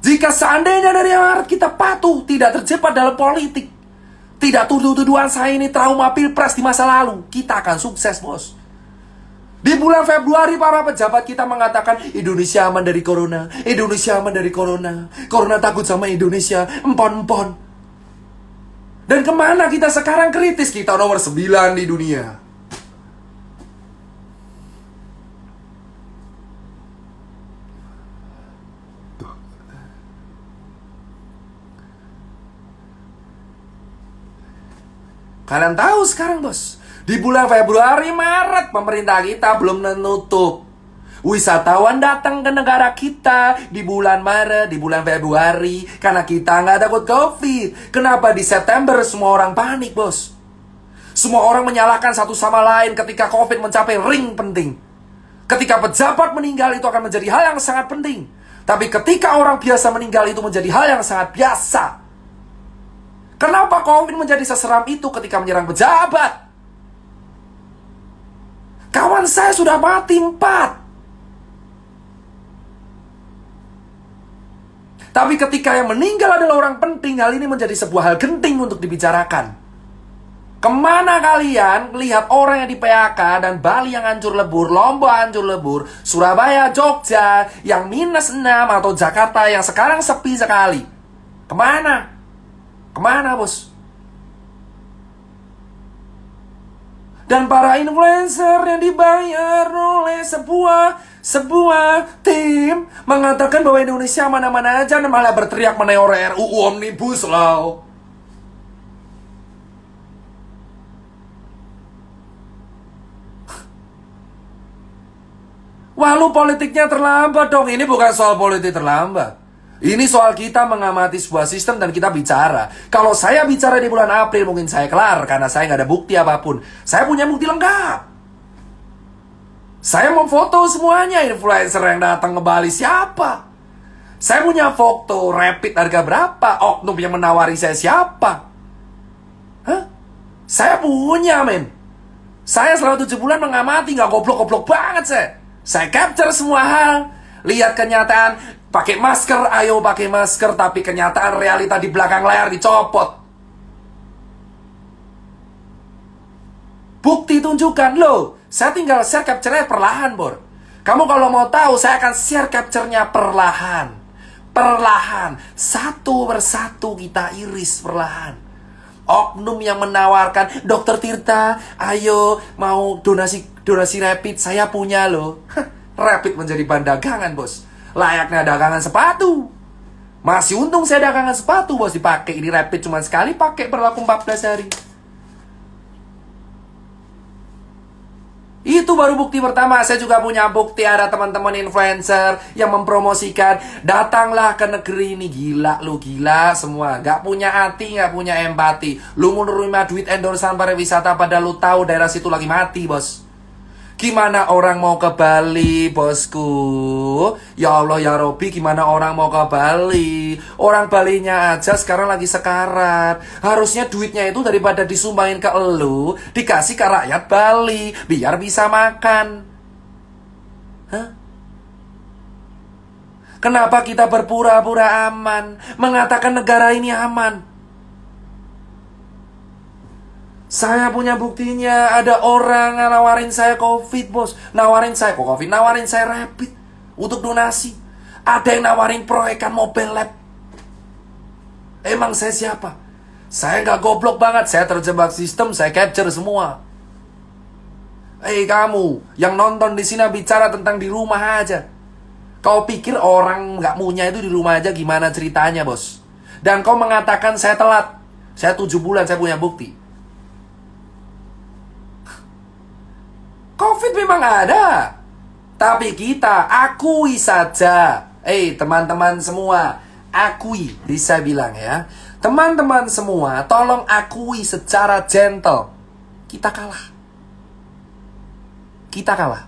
Jika seandainya dari Maret kita patuh, tidak terjebak dalam politik, tidak tuduh-tuduhan saya ini trauma pilpres di masa lalu, kita akan sukses, bos. Di bulan Februari para pejabat kita mengatakan Indonesia aman dari corona, Indonesia aman dari corona, corona takut sama Indonesia, empon-empon. Dan kemana kita sekarang kritis? Kita nomor 9 di dunia. Kalian tahu sekarang, bos, di bulan Februari, Maret pemerintah kita belum menutup. Wisatawan datang ke negara kita di bulan Maret, di bulan Februari, karena kita nggak takut COVID. Kenapa di September semua orang panik, bos? Semua orang menyalahkan satu sama lain ketika COVID mencapai ring penting. Ketika pejabat meninggal itu akan menjadi hal yang sangat penting. Tapi ketika orang biasa meninggal itu menjadi hal yang sangat biasa. Kenapa COVID menjadi seseram itu ketika menyerang pejabat? Kawan saya sudah mati 4. Tapi ketika yang meninggal adalah orang penting, hal ini menjadi sebuah hal genting untuk dibicarakan. Kemana kalian lihat orang yang di PHK dan Bali yang hancur lebur, Lombok hancur lebur, Surabaya, Jogja yang -6 atau Jakarta yang sekarang sepi sekali? Kemana? Kemana, bos? Dan para influencer yang dibayar oleh sebuah tim mengatakan bahwa Indonesia mana-mana aja, dan malah berteriak meneor RUU Omnibus Law. Wah, lu politiknya terlambat dong. Ini bukan soal politik terlambat. Ini soal kita mengamati sebuah sistem dan kita bicara. Kalau saya bicara di bulan April mungkin saya kelar karena saya nggak ada bukti apapun. Saya punya bukti lengkap. Saya mau foto semuanya influencer yang datang ke Bali siapa. Saya punya foto rapid harga berapa, oknum yang menawari saya siapa. Hah? Saya punya, men. Saya selama 7 bulan mengamati, nggak goblok-goblok banget saya. Saya capture semua hal. Lihat kenyataan, pakai masker, ayo pakai masker. Tapi kenyataan realita di belakang layar dicopot. Bukti tunjukkan, loh. Saya tinggal share capture-nya perlahan, Bor. Kamu kalau mau tahu, saya akan share capture-nya perlahan. Perlahan, satu persatu kita iris perlahan. Oknum yang menawarkan, Dokter Tirta, ayo mau donasi rapid, saya punya loh. Rapid menjadi bahan dagangan, bos. Layaknya dagangan sepatu. Masih untung saya dagangan sepatu, bos. Dipakai ini rapid cuma sekali, pakai berlaku 14 hari. Itu baru bukti pertama. Saya juga punya bukti ada teman-teman influencer yang mempromosikan, datanglah ke negeri ini. Gila lu, gila semua. Gak punya hati, gak punya empati. Lu mau nerima duit endorsan pariwisata padahal lu tahu daerah situ lagi mati, bos. Gimana orang mau ke Bali, bosku? Ya Allah, ya Robi, gimana orang mau ke Bali? Orang Balinya aja sekarang lagi sekarat. Harusnya duitnya itu daripada disumbangin ke elu, dikasih ke rakyat Bali, biar bisa makan. Hah? Kenapa kita berpura-pura aman, mengatakan negara ini aman? Saya punya buktinya. Ada orang nawarin saya COVID, bos. Nawarin saya kok COVID, nawarin saya rapid untuk donasi. Ada yang nawarin proyekan mobile lab. Emang saya siapa? Saya nggak goblok banget. Saya terjebak sistem, saya capture semua. Kamu yang nonton di sini bicara tentang di rumah aja. Kau pikir orang nggak punya itu di rumah aja gimana ceritanya, bos? Dan kau mengatakan saya telat. Saya 7 bulan, saya punya bukti. COVID memang ada, tapi kita akui saja. Teman-teman semua, akui, bisa bilang ya. Teman-teman semua, tolong akui secara gentle. Kita kalah. Kita kalah.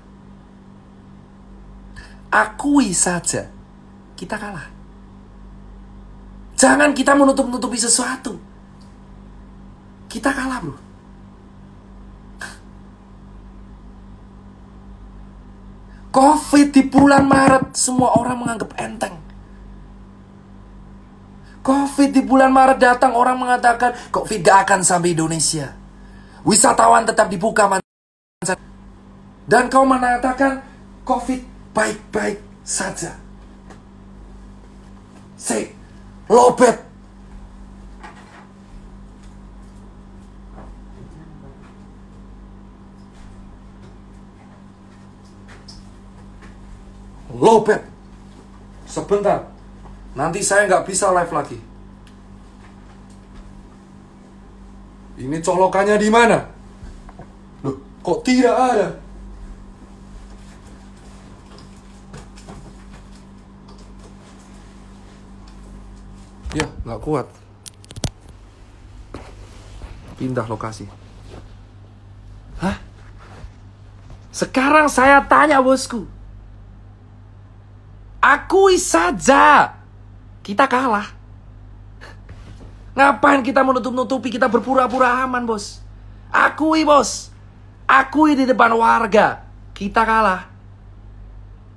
Akui saja, kita kalah. Jangan kita menutup-nutupi sesuatu. Kita kalah, bro. COVID di bulan Maret, semua orang menganggap enteng. COVID di bulan Maret datang, orang mengatakan, COVID gak akan sampai Indonesia. Wisatawan tetap dibuka. Dan kau mengatakan, COVID baik-baik saja. Say, lobet. Lobet. Sebentar. Nanti saya nggak bisa live lagi. Ini colokannya di mana? Loh, kok tidak ada? Ya, nggak kuat. Pindah lokasi. Hah? Sekarang saya tanya, bosku. Akui saja, kita kalah. Ngapain kita menutup-nutupi, kita berpura-pura aman, bos. Akui, bos. Akui di depan warga, kita kalah.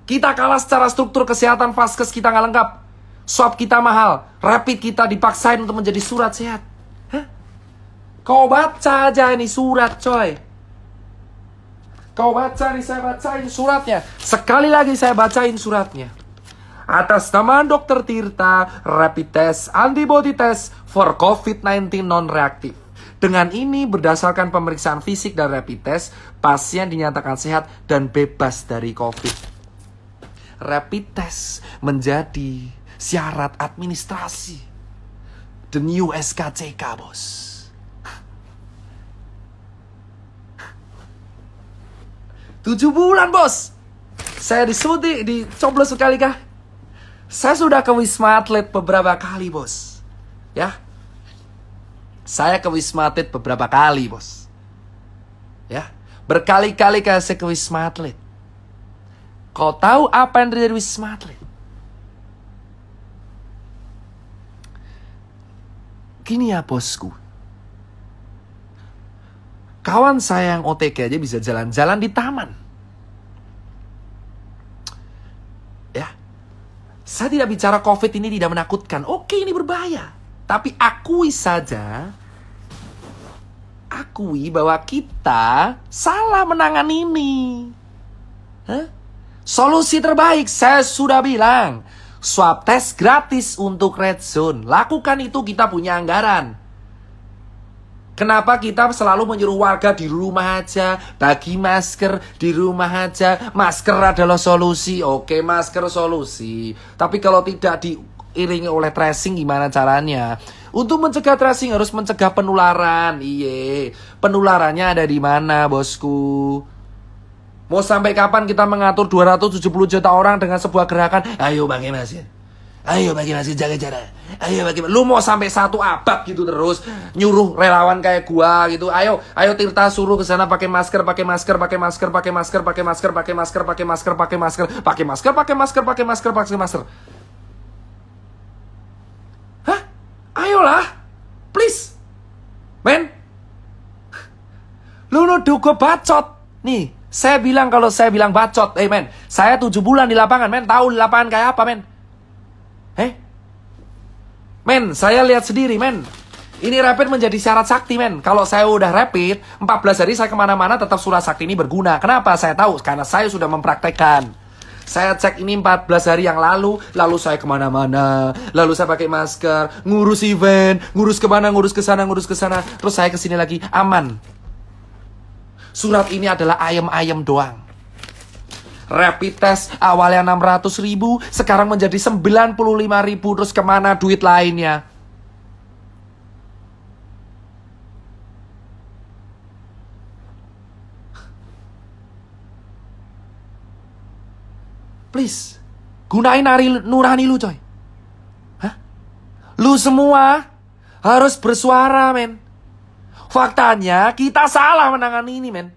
Kita kalah secara struktur kesehatan, vaskes kita nggak lengkap. Swab kita mahal, rapid kita dipaksain untuk menjadi surat sehat. Hah? Kau baca aja ini surat, coy. Kau baca nih, saya bacain suratnya. Sekali lagi saya bacain suratnya. Atas nama Dr. Tirta, rapid test antibody test for COVID-19 non-reaktif. Dengan ini, berdasarkan pemeriksaan fisik dan rapid test, pasien dinyatakan sehat dan bebas dari COVID. Rapid test menjadi syarat administrasi. The new SKCK, bos. Tujuh bulan, bos. Saya dicoblos sekali kah? Saya sudah ke Wisma Atlet beberapa kali, bos. Ya. Saya ke Wisma Atlet beberapa kali, bos. Ya. Berkali-kali saya ke Wisma Atlet. Kau tahu apa yang terjadi di Wisma Atlet? Gini ya, bosku. Kawan saya yang OTG aja bisa jalan-jalan di taman. Ya. Saya tidak bicara COVID ini tidak menakutkan. Oke, ini berbahaya. Tapi akui saja, akui bahwa kita salah menangani ini. Hah? Solusi terbaik, saya sudah bilang, swab test gratis untuk red zone. Lakukan itu, kita punya anggaran. Kenapa kita selalu menyuruh warga di rumah aja, bagi masker di rumah aja, masker adalah solusi. Oke, masker solusi. Tapi kalau tidak diiringi oleh tracing gimana caranya? Untuk mencegah tracing harus mencegah penularan. Iye, penularannya ada di mana, bosku? Mau sampai kapan kita mengatur 270 juta orang dengan sebuah gerakan? Ayo pakai masker. Ayo bagi masker, jaga jarak. Ayo bagi, lu mau sampai 1 abad gitu terus nyuruh relawan kayak gua gitu. Ayo Tirta suruh ke sana pakai masker, pakai masker, pakai masker, pakai masker, pakai masker, pakai masker, pakai masker, pakai masker, pakai masker, pakai masker, pakai masker, pakai masker. Hah? Ayolah. Please. Men. Lu nuduh gua bacot. Nih, saya bilang kalau saya bilang bacot, men. Saya 7 bulan di lapangan, men. Tahu di lapangan kayak apa, men? Men, saya lihat sendiri, men. Ini rapid menjadi syarat sakti, men. Kalau saya udah rapid, 14 hari saya kemana-mana tetap surat sakti ini berguna. Kenapa? Saya tahu, karena saya sudah mempraktekkan. Saya cek ini 14 hari yang lalu saya kemana-mana. Lalu saya pakai masker, ngurus event, ngurus kemana, ngurus ke sana, terus saya kesini lagi, aman. Surat ini adalah ayam-ayam doang. Rapid test awalnya 600.000, sekarang menjadi 95.000, terus kemana duit lainnya? Please, gunain nurani lu, coy. Hah? Lu semua harus bersuara, men. Faktanya, kita salah menangani ini, men.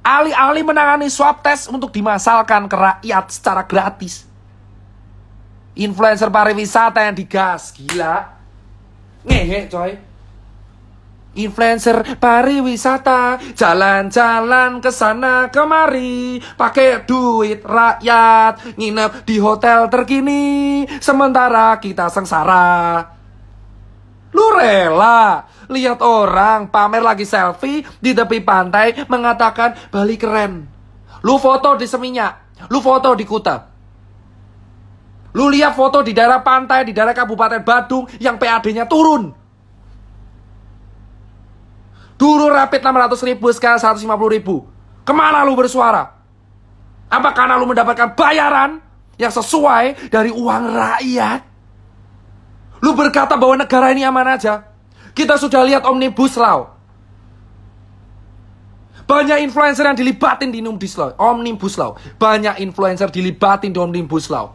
Alih-alih menangani swab test untuk dimasalkan ke rakyat secara gratis. Influencer pariwisata yang digas, gila. Ngehe, coy. Influencer pariwisata jalan-jalan ke sana kemari, pakai duit rakyat, nginep di hotel terkini, sementara kita sengsara. Lu rela lihat orang pamer lagi selfie di tepi pantai mengatakan Bali keren. Lu foto di Seminyak, lu foto di Kuta. Lu lihat foto di daerah pantai, di daerah Kabupaten Badung yang PAD-nya turun. Dulu rapid 600.000, sekarang 150.000. Kemana lu bersuara? Apa karena lu mendapatkan bayaran yang sesuai dari uang rakyat? Lu berkata bahwa negara ini aman aja. Kita sudah lihat Omnibus Law. Banyak influencer yang dilibatin di Omnibus Law. Banyak influencer dilibatin di Omnibus Law.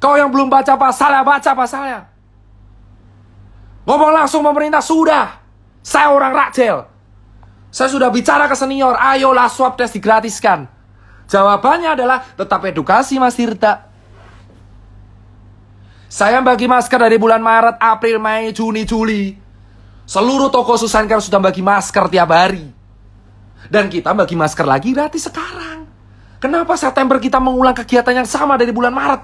Kau yang belum baca pasalnya, baca pasalnya. Ngomong langsung pemerintah, sudah. Saya orang Rakjel. Saya sudah bicara ke senior, ayolah swab test digratiskan. Jawabannya adalah tetap edukasi, Mas Tirta. Saya bagi masker dari bulan Maret, April, Mei, Juni, Juli. Seluruh toko Susankar sudah bagi masker tiap hari. Dan kita bagi masker lagi gratis sekarang. Kenapa September kita mengulang kegiatan yang sama dari bulan Maret?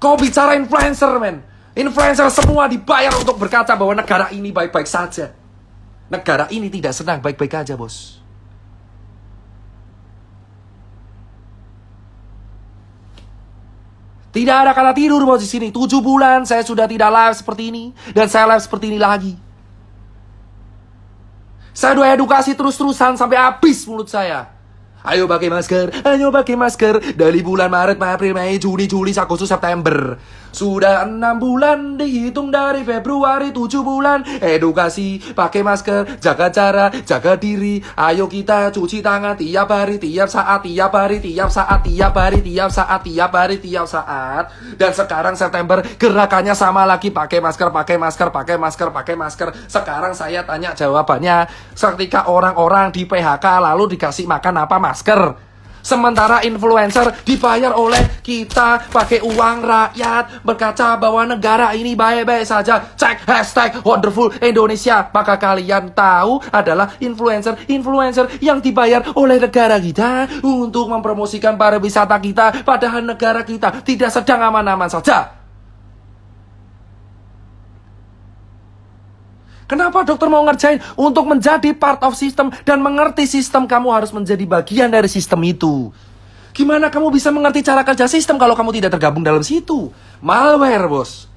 Kau bicara influencer, men. Influencer semua dibayar untuk berkata bahwa negara ini baik-baik saja. Negara ini tidak senang baik-baik aja, bos. Tidak ada kata tidur, bos, di sini. 7 bulan saya sudah tidak live seperti ini. Dan saya live seperti ini lagi. Saya udah edukasi terus-terusan sampai habis mulut saya. Ayo pakai masker, ayo pakai masker. Dari bulan Maret, April, Mei, Juni, Juli, Agustus, September. Sudah 6 bulan, dihitung dari Februari 7 bulan. Edukasi, pakai masker, jaga jarak, jaga diri. Ayo kita cuci tangan tiap hari, tiap saat, tiap hari, tiap saat, tiap hari, tiap saat, tiap hari, tiap saat. Dan sekarang September, gerakannya sama lagi. Pakai masker, pakai masker, pakai masker, pakai masker. Sekarang saya tanya jawabannya. Ketika orang-orang di PHK lalu dikasih makan apa? Masker. Sementara influencer dibayar oleh kita pakai uang rakyat, berkaca bahwa negara ini baik-baik saja. Cek hashtag wonderful Indonesia. Maka kalian tahu adalah influencer yang dibayar oleh negara kita untuk mempromosikan pariwisata kita, padahal negara kita tidak sedang aman-aman saja. Kenapa dokter mau ngerjain? Untuk menjadi part of system dan mengerti sistem, kamu harus menjadi bagian dari sistem itu. Gimana kamu bisa mengerti cara kerja sistem kalau kamu tidak tergabung dalam situ? Malware, bos.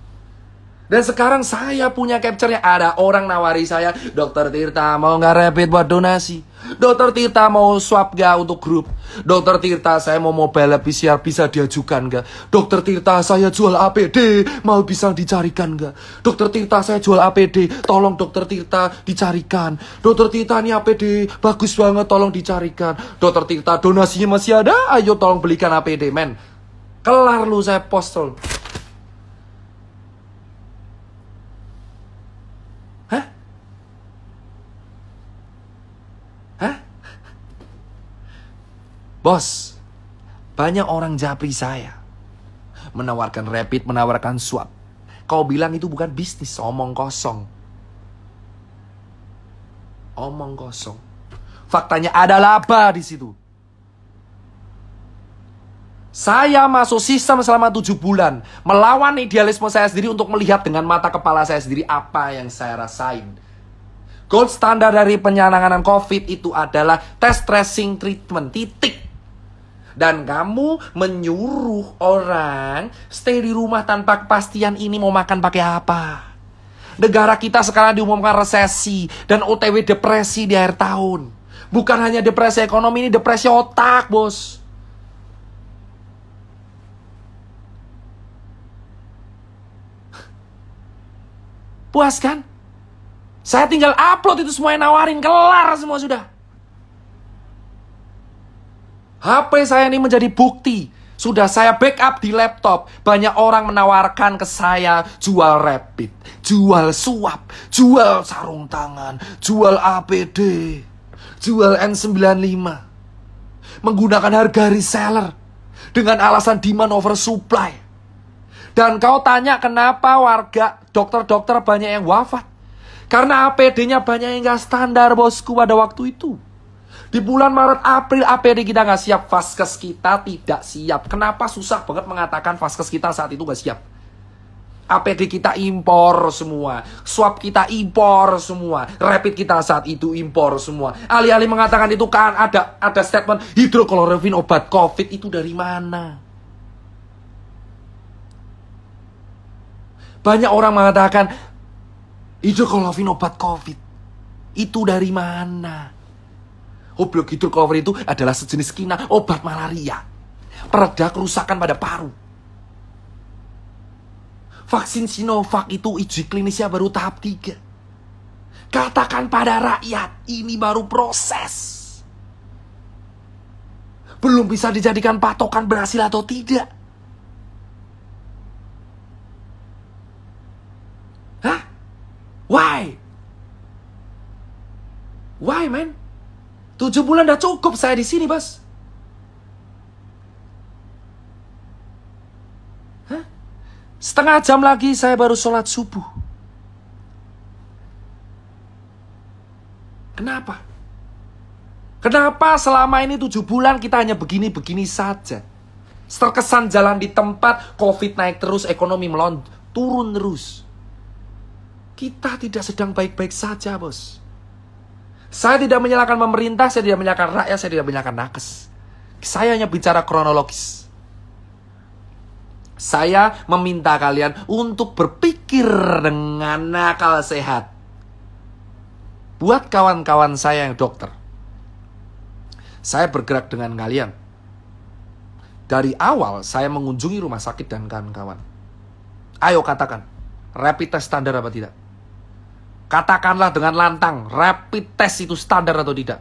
Dan sekarang saya punya capture-nya. Ada orang nawari saya, Dokter Tirta mau nggak rapid buat donasi? Dokter Tirta mau swab nggak untuk grup? Dokter Tirta saya mau mobile PCR bisa diajukan nggak? Dokter Tirta saya jual APD, mau bisa dicarikan nggak? Dokter Tirta saya jual APD, tolong Dokter Tirta dicarikan. Dokter Tirta ini APD bagus banget, tolong dicarikan. Dokter Tirta donasinya masih ada, ayo tolong belikan APD, men. Kelar lu saya post. Bos, banyak orang japri saya. Menawarkan rapid, menawarkan swab. Kau bilang itu bukan bisnis, omong kosong. Omong kosong. Faktanya ada laba di situ. Saya masuk sistem selama 7 bulan. Melawan idealisme saya sendiri untuk melihat dengan mata kepala saya sendiri apa yang saya rasain. Gold standar dari penanganan COVID itu adalah test, tracing, treatment, titik. Dan kamu menyuruh orang stay di rumah tanpa kepastian ini mau makan pakai apa. Negara kita sekarang diumumkan resesi dan OTW depresi di akhir tahun. Bukan hanya depresi ekonomi, ini depresi otak, bos. Puas kan? Saya tinggal upload itu semua yang nawarin, kelar semua sudah. HP saya ini menjadi bukti. Sudah saya backup di laptop. Banyak orang menawarkan ke saya jual rapid, jual swab, jual sarung tangan, jual APD, jual N95. Menggunakan harga reseller dengan alasan demand oversupply. Dan kau tanya kenapa warga dokter-dokter banyak yang wafat? Karena APD-nya banyak yang gak standar, bosku, pada waktu itu. Di bulan Maret, April, APD kita nggak siap. Vaskes kita tidak siap. Kenapa susah banget mengatakan vaskes kita saat itu nggak siap? APD kita impor semua. Swab kita impor semua. Rapid kita saat itu impor semua. Alih-alih mengatakan itu kan ada statement hidrokloroquine obat COVID. Itu dari mana? Banyak orang mengatakan hidrokloroquine obat COVID. Itu dari mana? Obat hidrokloroquine itu adalah sejenis kina obat malaria, pereda kerusakan pada paru. Vaksin Sinovac itu uji klinisnya baru tahap 3. Katakan pada rakyat, ini baru proses. Belum bisa dijadikan patokan berhasil atau tidak. Hah? Why? Why, man? 7 bulan udah cukup saya di sini, bos. Hah? Setengah jam lagi saya baru sholat subuh. Kenapa? Kenapa selama ini 7 bulan kita hanya begini-begini saja? Terkesan jalan di tempat, COVID naik terus, ekonomi turun terus. Kita tidak sedang baik-baik saja, bos. Saya tidak menyalahkan pemerintah, saya tidak menyalahkan rakyat, saya tidak menyalahkan nakes. Saya hanya bicara kronologis. Saya meminta kalian untuk berpikir dengan akal sehat. Buat kawan-kawan saya yang dokter, Saya bergerak dengan kalian. Dari awal saya mengunjungi rumah sakit dan kawan-kawan. Ayo katakan, rapid test standar apa tidak? Katakanlah dengan lantang, rapid test itu standar atau tidak?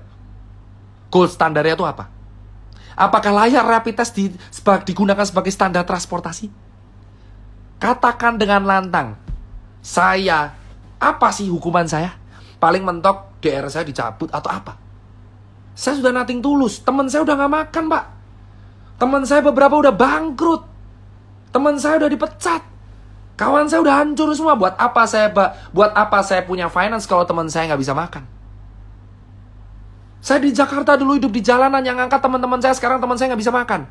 Gold standarnya itu apa? Apakah layak rapid test digunakan sebagai standar transportasi? Katakan dengan lantang, apa sih hukuman saya? Paling mentok DR saya dicabut atau apa? Saya sudah nothing tulus. Teman saya udah gak makan, Pak. Teman saya beberapa udah bangkrut. Teman saya udah dipecat. Kawan saya udah hancur semua. Buat apa saya punya finance kalau teman saya gak bisa makan? Saya di Jakarta dulu hidup di jalanan, yang ngangkat teman-teman saya. Sekarang teman saya gak bisa makan.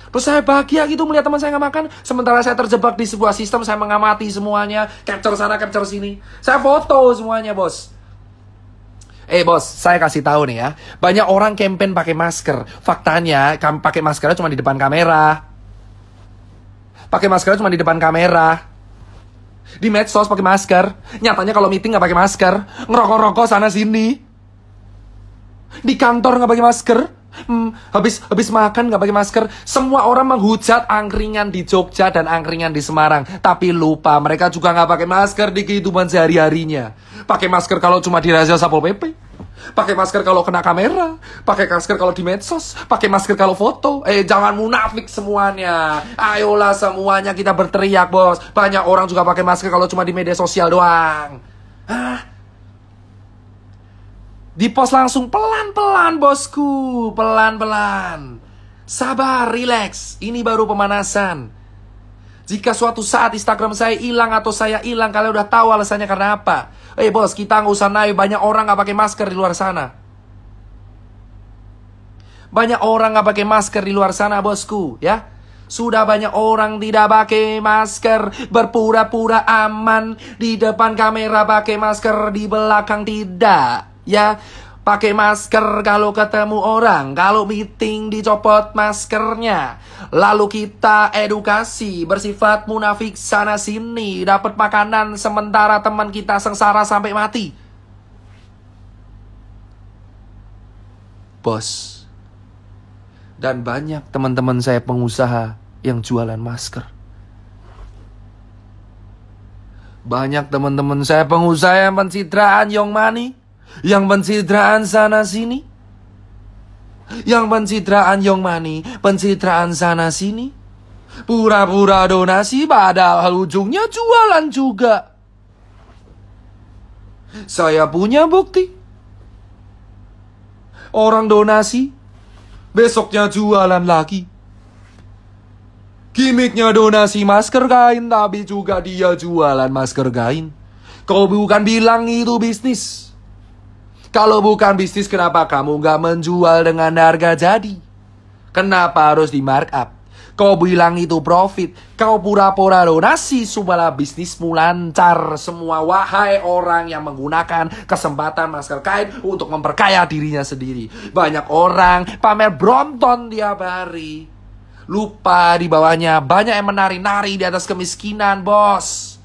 Terus saya bahagia gitu melihat teman saya gak makan. Sementara saya terjebak di sebuah sistem. Saya mengamati semuanya. Capture sana, capture sini. Saya foto semuanya, bos. Bos, saya kasih tahu nih ya. Banyak orang campaign pakai masker. Faktanya, pakai maskernya cuma di depan kamera. Pakai maskernya cuma di depan kamera. Di medsos pakai masker. Nyatanya kalau meeting nggak pakai masker. Ngerokok-rokok sana sini. Di kantor nggak pakai masker. Habis makan nggak pakai masker. Semua orang menghujat angkringan di Jogja dan angkringan di Semarang. Tapi lupa mereka juga nggak pakai masker di kehidupan sehari-harinya. Pakai masker kalau cuma di razia Satpol PP. Pakai masker kalau kena kamera. Pakai masker kalau di medsos. Pakai masker kalau foto. Jangan munafik semuanya. Ayolah semuanya kita berteriak, bos. Banyak orang juga pakai masker kalau cuma di media sosial doang. Di post langsung pelan-pelan, bosku. Pelan-pelan. Sabar, relax. Ini baru pemanasan. Jika suatu saat Instagram saya hilang atau saya hilang, kalian udah tahu alasannya karena apa. Bos, kita nggak usah naik. Banyak orang nggak pakai masker di luar sana. Banyak orang nggak pakai masker di luar sana, bosku. Ya, sudah banyak orang tidak pakai masker, berpura-pura aman di depan kamera pakai masker, di belakang tidak. Ya, pakai masker kalau ketemu orang, kalau meeting dicopot maskernya. Lalu kita edukasi bersifat munafik sana sini, dapat makanan sementara teman kita sengsara sampai mati. Bos. Dan banyak teman-teman saya pengusaha yang jualan masker. Banyak teman-teman saya pengusaha yang pencitraan Young Money, yang pencitraan sana sini, yang pencitraan Young Money, pencitraan sana sini, pura-pura donasi padahal ujungnya jualan juga. Saya punya bukti. Orang donasi, besoknya jualan lagi. Gimiknya donasi masker kain, tapi juga dia jualan masker kain. Kau bukan bilang itu bisnis. Kalau bukan bisnis, kenapa kamu gak menjual dengan harga jadi? Kenapa harus di markup? Kau bilang itu profit. Kau pura-pura donasi supaya bisnismu lancar semua. Wahai orang yang menggunakan kesempatan masker kain untuk memperkaya dirinya sendiri. Banyak orang pamer Brompton tiap hari. Lupa di bawahnya banyak yang menari-nari di atas kemiskinan, bos.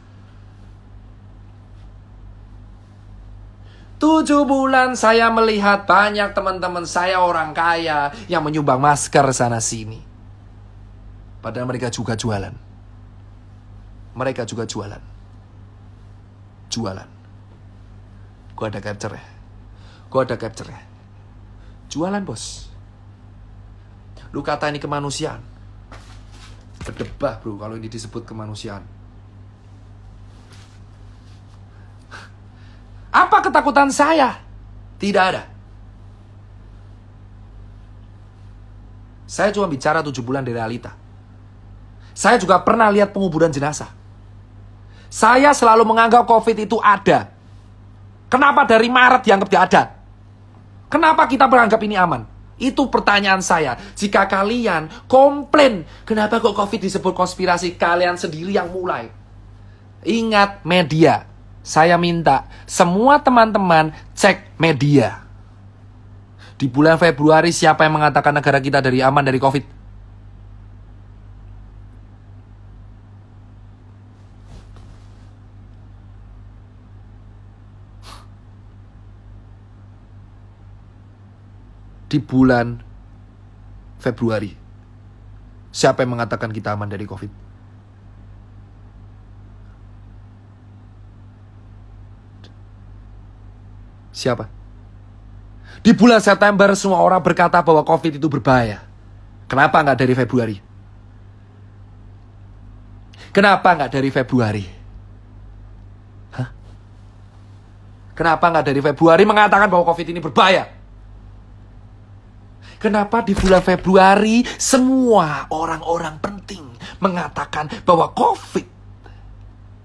7 bulan saya melihat banyak teman-teman saya orang kaya yang menyumbang masker sana sini. Padahal mereka juga jualan. Mereka juga jualan. Jualan. Gua ada capture ya. Gua ada capture ya. Jualan, bos. Lu kata ini kemanusiaan. Berdebah, bro, kalau ini disebut kemanusiaan. Apa ketakutan saya? Tidak ada. Saya cuma bicara 7 bulan dari realita. Saya juga pernah lihat penguburan jenazah. Saya selalu menganggap COVID itu ada. Kenapa dari Maret dianggap tidak ada? Kenapa kita menganggap ini aman? Itu pertanyaan saya. Jika kalian komplain, kenapa kok COVID disebut konspirasi? Kalian sendiri yang mulai. Ingat media. Saya minta semua teman-teman cek media. Di bulan Februari siapa yang mengatakan negara kita aman dari COVID? di bulan Februari. Siapa yang mengatakan kita aman dari COVID? Siapa? Di bulan September semua orang berkata bahwa COVID itu berbahaya. Kenapa nggak dari Februari? Kenapa nggak dari Februari? Hah? Kenapa nggak dari Februari mengatakan bahwa COVID ini berbahaya? Kenapa di bulan Februari semua orang-orang penting mengatakan bahwa COVID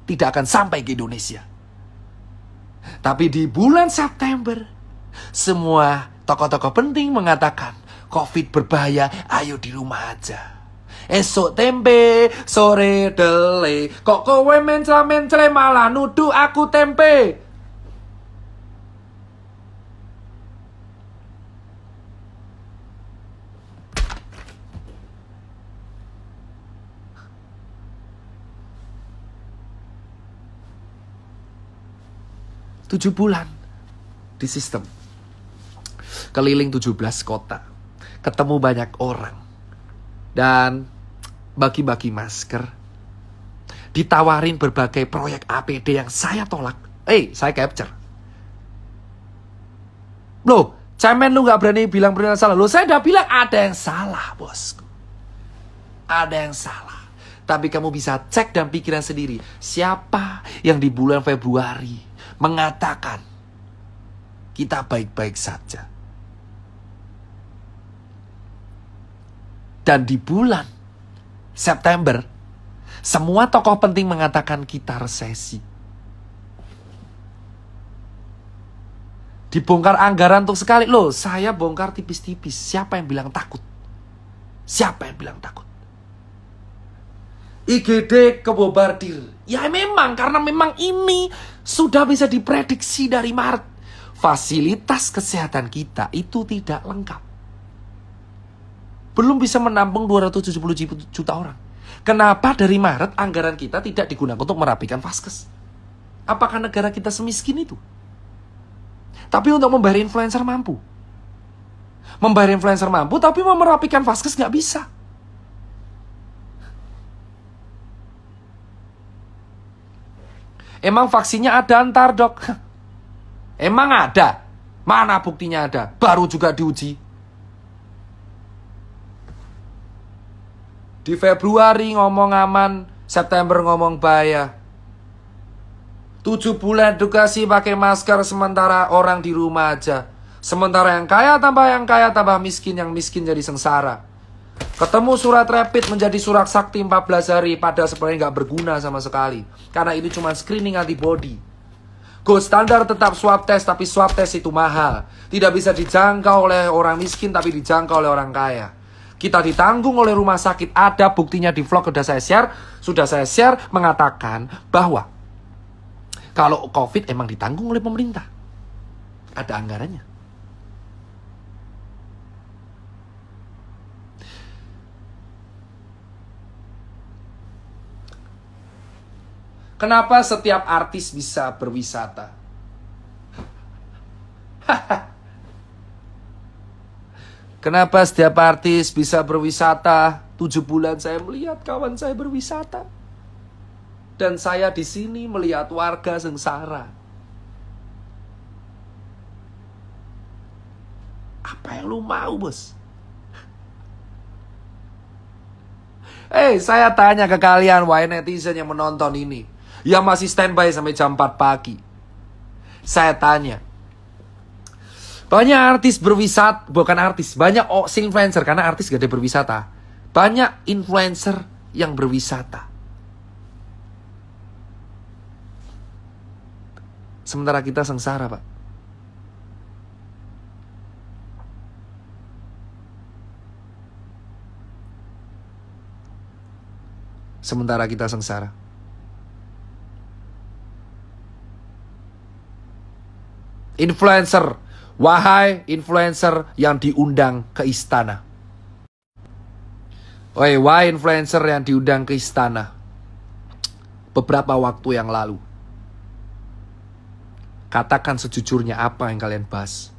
tidak akan sampai ke Indonesia? Tapi di bulan September semua tokoh-tokoh penting mengatakan COVID berbahaya, ayo di rumah aja. Esok tempe, sore dele, kok kowe mencela-mencela malah nuduh aku tempe. Tujuh bulan di sistem. Keliling 17 kota. Ketemu banyak orang. Dan bagi-bagi masker. Ditawarin berbagai proyek APD yang saya tolak. Saya capture. Loh, cemen lu gak berani bilang benar salah. Loh, saya udah bilang ada yang salah, bosku. Ada yang salah. Tapi kamu bisa cek dan pikiran sendiri. Siapa yang di bulan Februari mengatakan kita baik-baik saja. Dan di bulan September, semua tokoh penting mengatakan kita resesi. Dibongkar anggaran untuk sekali. Loh, saya bongkar tipis-tipis. Siapa yang bilang takut? Siapa yang bilang takut? IGD kebobardir. Ya memang, karena memang ini sudah bisa diprediksi dari Maret. Fasilitas kesehatan kita itu tidak lengkap. Belum bisa menampung 270 juta orang. Kenapa dari Maret anggaran kita tidak digunakan untuk merapikan vaskes? Apakah negara kita semiskin itu? Tapi untuk membayar influencer mampu. Membayar influencer mampu, tapi mau merapikan vaskes nggak bisa. Emang vaksinnya ada antar dok? Emang ada? Mana buktinya ada? Baru juga diuji. Di Februari ngomong aman, September ngomong bahaya. 7 bulan edukasi pakai masker, sementara orang di rumah aja. Sementara yang kaya tambah miskin, yang miskin jadi sengsara. Ketemu surat rapid menjadi surat sakti 14 hari, padahal sebenarnya nggak berguna sama sekali. Karena ini cuma screening antibody. Gold standar tetap swab test, tapi swab test itu mahal. Tidak bisa dijangkau oleh orang miskin, tapi dijangkau oleh orang kaya. Kita ditanggung oleh rumah sakit. Ada buktinya di vlog sudah saya share mengatakan bahwa kalau COVID emang ditanggung oleh pemerintah. Ada anggarannya. Kenapa setiap artis bisa berwisata? Kenapa setiap artis bisa berwisata? 7 bulan saya melihat kawan saya berwisata. Dan saya di sini melihat warga sengsara. Apa yang lu mau, bos? Saya tanya ke kalian, wahai netizen yang menonton ini, yang masih standby sampai jam 4 pagi. Saya tanya, banyak artis berwisata, bukan artis, banyak influencer, karena artis gak ada berwisata. Banyak influencer yang berwisata. Sementara kita sengsara, Pak. Sementara kita sengsara. Influencer, wahai influencer yang diundang ke istana. Wahai influencer yang diundang ke istana. Beberapa waktu yang lalu. Katakan sejujurnya apa yang kalian bahas.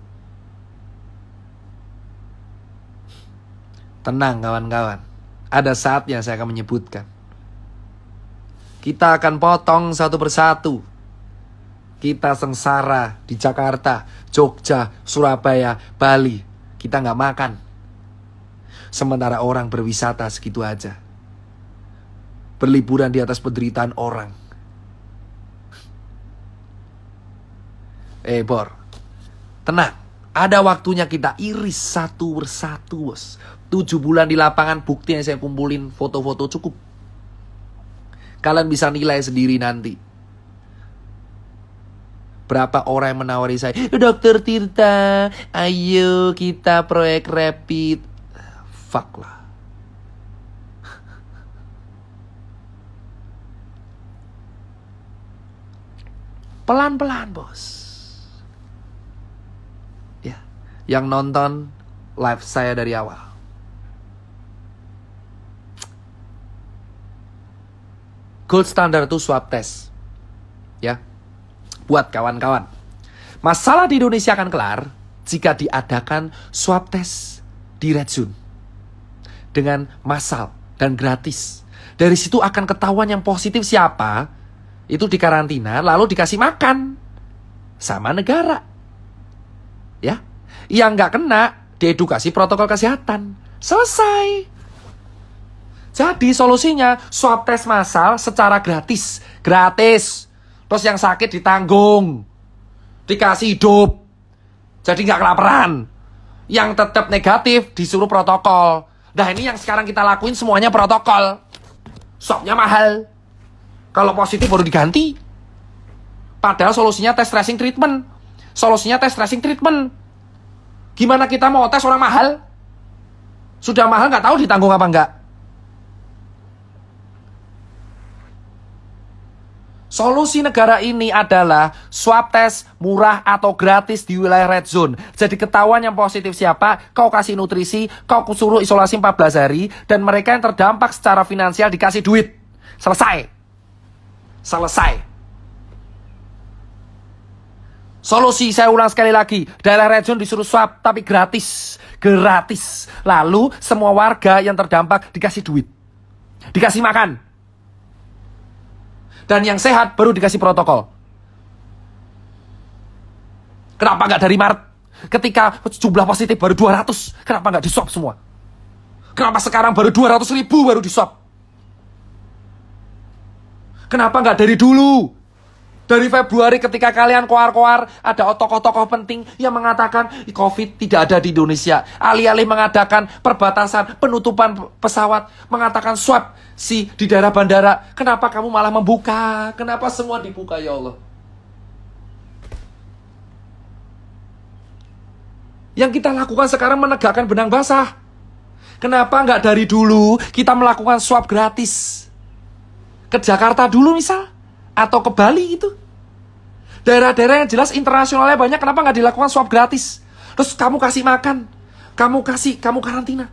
Tenang kawan-kawan. Ada saatnya saya akan menyebutkan. Kita akan potong satu persatu. Kita sengsara di Jakarta, Jogja, Surabaya, Bali. Kita nggak makan. Sementara orang berwisata segitu aja. Berliburan di atas penderitaan orang. Bor. Tenang. Ada waktunya kita iris satu persatu, bos. 7 bulan di lapangan, bukti yang saya kumpulin foto-foto cukup. Kalian bisa nilai sendiri nanti. Berapa orang yang menawari saya, Dokter Tirta, ayo kita proyek rapid. Fuck lah. Pelan-pelan, bos. Ya, yang nonton live saya dari awal. Gold standard itu swab test. Ya. Buat kawan-kawan. Masalah di Indonesia akan kelar jika diadakan swab test di red zone. Dengan massal dan gratis. Dari situ akan ketahuan yang positif siapa. Itu dikarantina lalu dikasih makan. Sama negara. Ya. Yang nggak kena diedukasi protokol kesehatan. Selesai. Jadi solusinya swab test massal secara gratis. Gratis. Terus yang sakit ditanggung. Dikasih hidup. Jadi nggak kelaparan. Yang tetap negatif disuruh protokol. Nah ini yang sekarang kita lakuin semuanya protokol. Swabnya mahal. Kalau positif baru diganti. Padahal solusinya tes tracing treatment. Solusinya tes tracing treatment. Gimana kita mau tes orang mahal? Sudah mahal nggak tahu ditanggung apa enggak. Solusi negara ini adalah swab test murah atau gratis di wilayah red zone. Jadi ketahuan yang positif siapa, kau kasih nutrisi, kau suruh isolasi 14 hari, dan mereka yang terdampak secara finansial dikasih duit. Selesai. Selesai. Solusi, saya ulang sekali lagi, daerah red zone disuruh swab, tapi gratis. Gratis. Lalu semua warga yang terdampak dikasih duit. Dikasih makan. Dan yang sehat baru dikasih protokol. Kenapa nggak dari Maret? Ketika jumlah positif baru 200, kenapa nggak di-swab semua? Kenapa sekarang baru 200.000 baru di-swab? Kenapa nggak dari dulu? Dari Februari ketika kalian koar-koar, ada tokoh-tokoh penting yang mengatakan COVID tidak ada di Indonesia. Alih-alih mengadakan perbatasan, penutupan pesawat, mengatakan swab di daerah bandara. Kenapa kamu malah membuka? Kenapa semua dibuka, ya Allah? Yang kita lakukan sekarang menegakkan benang basah. Kenapa nggak dari dulu kita melakukan swab gratis? Ke Jakarta dulu misal? Atau ke Bali gitu. Daerah-daerah yang jelas internasionalnya banyak, kenapa nggak dilakukan swab gratis? Terus kamu kasih makan, kamu karantina.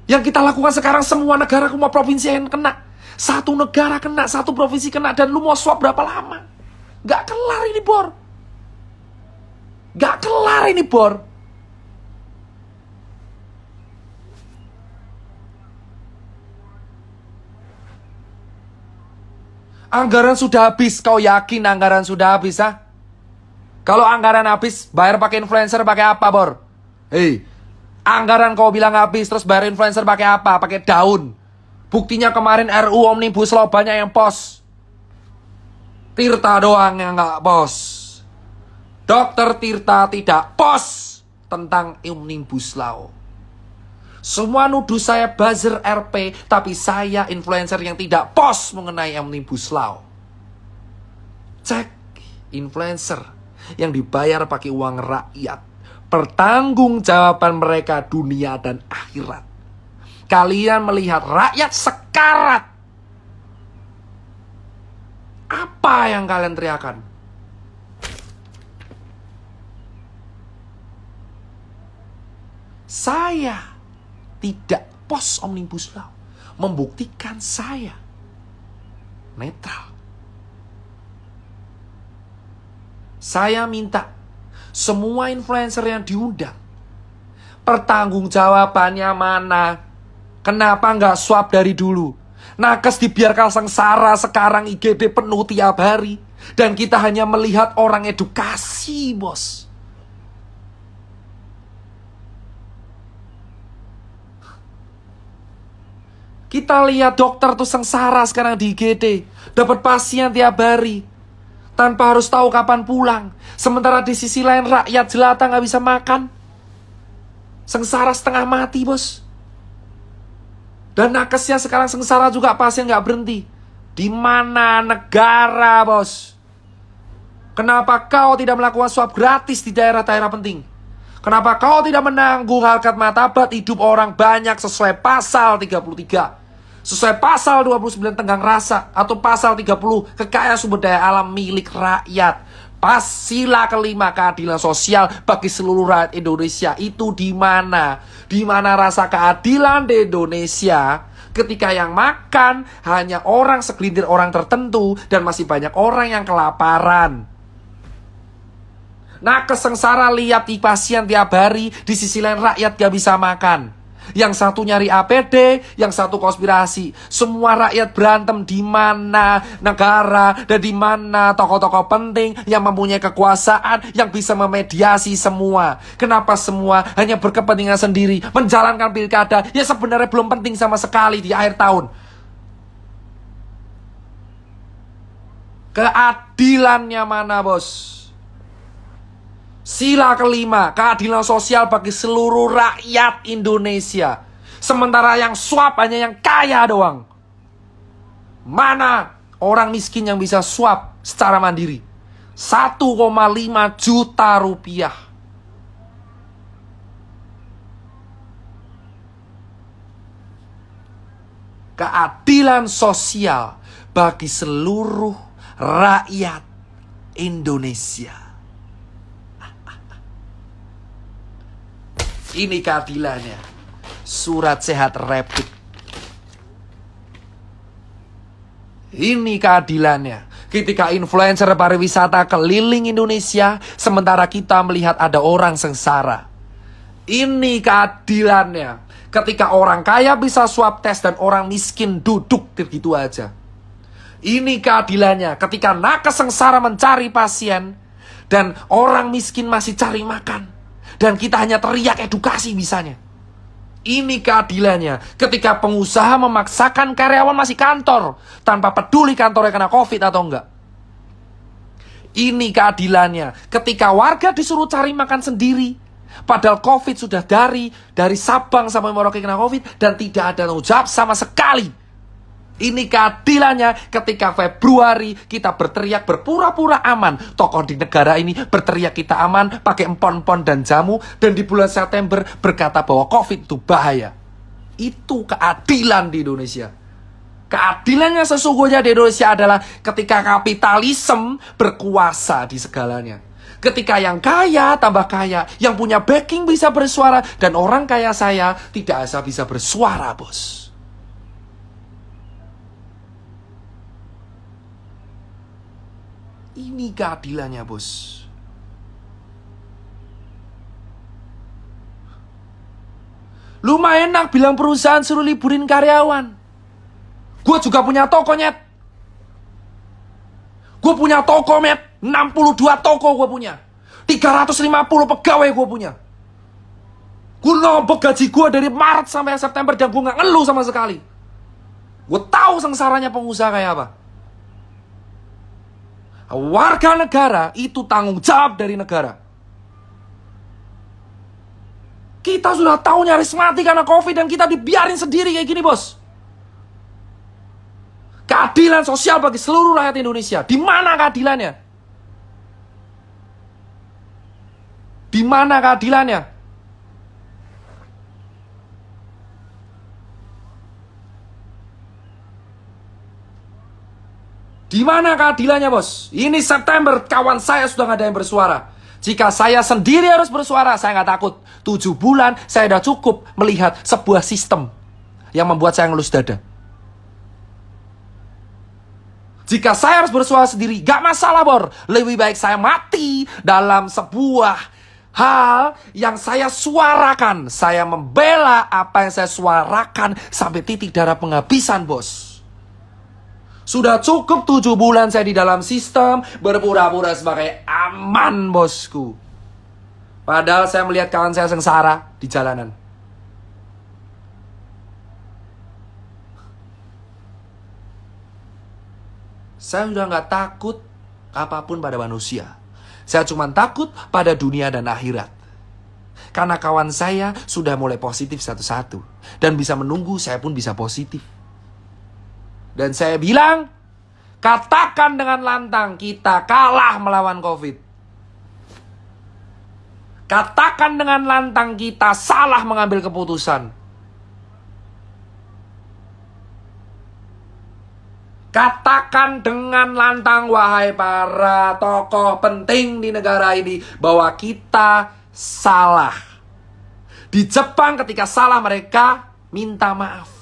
Yang kita lakukan sekarang semua negara, semua provinsi yang kena. Satu negara kena, satu provinsi kena, dan lu mau swab berapa lama? Nggak kelar ini, Bor. Nggak kelar ini, Bor. Anggaran sudah habis, kau yakin anggaran sudah habis, ha? Kalau anggaran habis, bayar pakai influencer pakai apa, Bor? Hei, anggaran kau bilang habis, terus bayar influencer pakai apa? Pakai daun. Buktinya kemarin RU Omnibus Law banyak yang pos. Tirta doang yang nggak pos. Dokter Tirta tidak pos tentang Omnibus Law. Semua nuduh saya buzzer RP, tapi saya influencer yang tidak post mengenai Omnibus Law. Cek influencer yang dibayar pakai uang rakyat. Pertanggungjawaban mereka dunia dan akhirat. Kalian melihat rakyat sekarat. Apa yang kalian teriakan? Saya tidak post Omnibus Law. Membuktikan saya netral. Saya minta semua influencer yang diundang Pertanggungjawabannya mana? Kenapa nggak swab dari dulu? Nakes dibiarkan sengsara, sekarang IGD penuh tiap hari. Dan kita hanya melihat orang edukasi, bos. Kita lihat dokter tuh sengsara sekarang di IGD. Dapat pasien tiap hari. Tanpa harus tahu kapan pulang. Sementara di sisi lain rakyat jelata nggak bisa makan. Sengsara setengah mati, bos. Dan nakesnya sekarang sengsara juga, pasien nggak berhenti. Di mana negara, bos? Kenapa kau tidak melakukan swab gratis di daerah-daerah penting? Kenapa kau tidak menanggung harkat martabat hidup orang banyak sesuai pasal 33? Sesuai pasal 29 tenggang rasa atau pasal 30 kekayaan sumber daya alam milik rakyat. Sila kelima keadilan sosial bagi seluruh rakyat Indonesia itu di mana? Di mana rasa keadilan di Indonesia ketika yang makan hanya orang segelintir orang tertentu dan masih banyak orang yang kelaparan. Nakes sengsara lihat di pasien tiap hari, di sisi lain rakyat gak bisa makan. Yang satu nyari APD, yang satu konspirasi. Semua rakyat berantem. Di mana negara dan di mana tokoh-tokoh penting yang mempunyai kekuasaan yang bisa memediasi semua? Kenapa semua hanya berkepentingan sendiri, menjalankan pilkada yang sebenarnya belum penting sama sekali di akhir tahun? Keadilannya mana, bos? Sila kelima, keadilan sosial bagi seluruh rakyat Indonesia. Sementara yang swab hanya yang kaya doang. Mana orang miskin yang bisa swab secara mandiri? 1,5 juta rupiah. Keadilan sosial bagi seluruh rakyat Indonesia. Ini keadilannya. Surat sehat rapid. Ini keadilannya. Ketika influencer pariwisata keliling Indonesia, sementara kita melihat ada orang sengsara. Ini keadilannya. Ketika orang kaya bisa swab tes dan orang miskin duduk begitu aja. Ini keadilannya. Ketika nakes sengsara mencari pasien dan orang miskin masih cari makan. Dan kita hanya teriak edukasi bisanya. Ini keadilannya. Ketika pengusaha memaksakan karyawan masih kantor tanpa peduli kantornya kena COVID atau enggak. Ini keadilannya. Ketika warga disuruh cari makan sendiri, padahal COVID sudah dari Sabang sampai Merauke kena COVID dan tidak ada tanggung jawab sama sekali. Ini keadilannya ketika Februari kita berteriak berpura-pura aman. Tokoh di negara ini berteriak kita aman pakai empon-empon dan jamu. Dan di bulan September berkata bahwa COVID itu bahaya. Itu keadilan di Indonesia. Keadilannya sesungguhnya di Indonesia adalah ketika kapitalisme berkuasa di segalanya. Ketika yang kaya tambah kaya, yang punya backing bisa bersuara. Dan orang kaya saya tidak bisa bersuara, bos. Ini keadilannya, bos. Lumayan enak bilang perusahaan suruh liburin karyawan. Gue juga punya toko, nyet. Gue punya toko, met. 62 toko gue punya. 350 pegawai gue punya. Gue nombok gaji gue dari Maret sampai September dan gue gak ngeluh sama sekali. Gue tahu sengsaranya pengusaha kayak apa. Warga negara itu tanggung jawab dari negara. Kita sudah tahu nyaris mati karena COVID dan kita dibiarin sendiri kayak gini, bos. Keadilan sosial bagi seluruh rakyat Indonesia. Di mana keadilannya? Di mana keadilannya? Di mana keadilannya, bos? Ini September, kawan saya sudah gak ada yang bersuara. Jika saya sendiri harus bersuara, saya gak takut. 7 bulan, saya sudah cukup melihat sebuah sistem yang membuat saya ngelus dada. Jika saya harus bersuara sendiri, gak masalah, bor. Lebih baik saya mati dalam sebuah hal yang saya suarakan. Saya membela apa yang saya suarakan sampai titik darah penghabisan, bos. Sudah cukup 7 bulan saya di dalam sistem, berpura-pura sebagai aman, bosku. Padahal saya melihat kawan saya sengsara di jalanan. Saya sudah nggak takut apapun pada manusia. Saya cuma takut pada dunia dan akhirat. Karena kawan saya sudah mulai positif satu-satu. Dan bisa menunggu saya pun bisa positif. Dan saya bilang, katakan dengan lantang, kita kalah melawan COVID. Katakan dengan lantang, kita salah mengambil keputusan. Katakan dengan lantang, wahai para tokoh penting di negara ini, bahwa kita salah. Di Jepang ketika salah mereka minta maaf.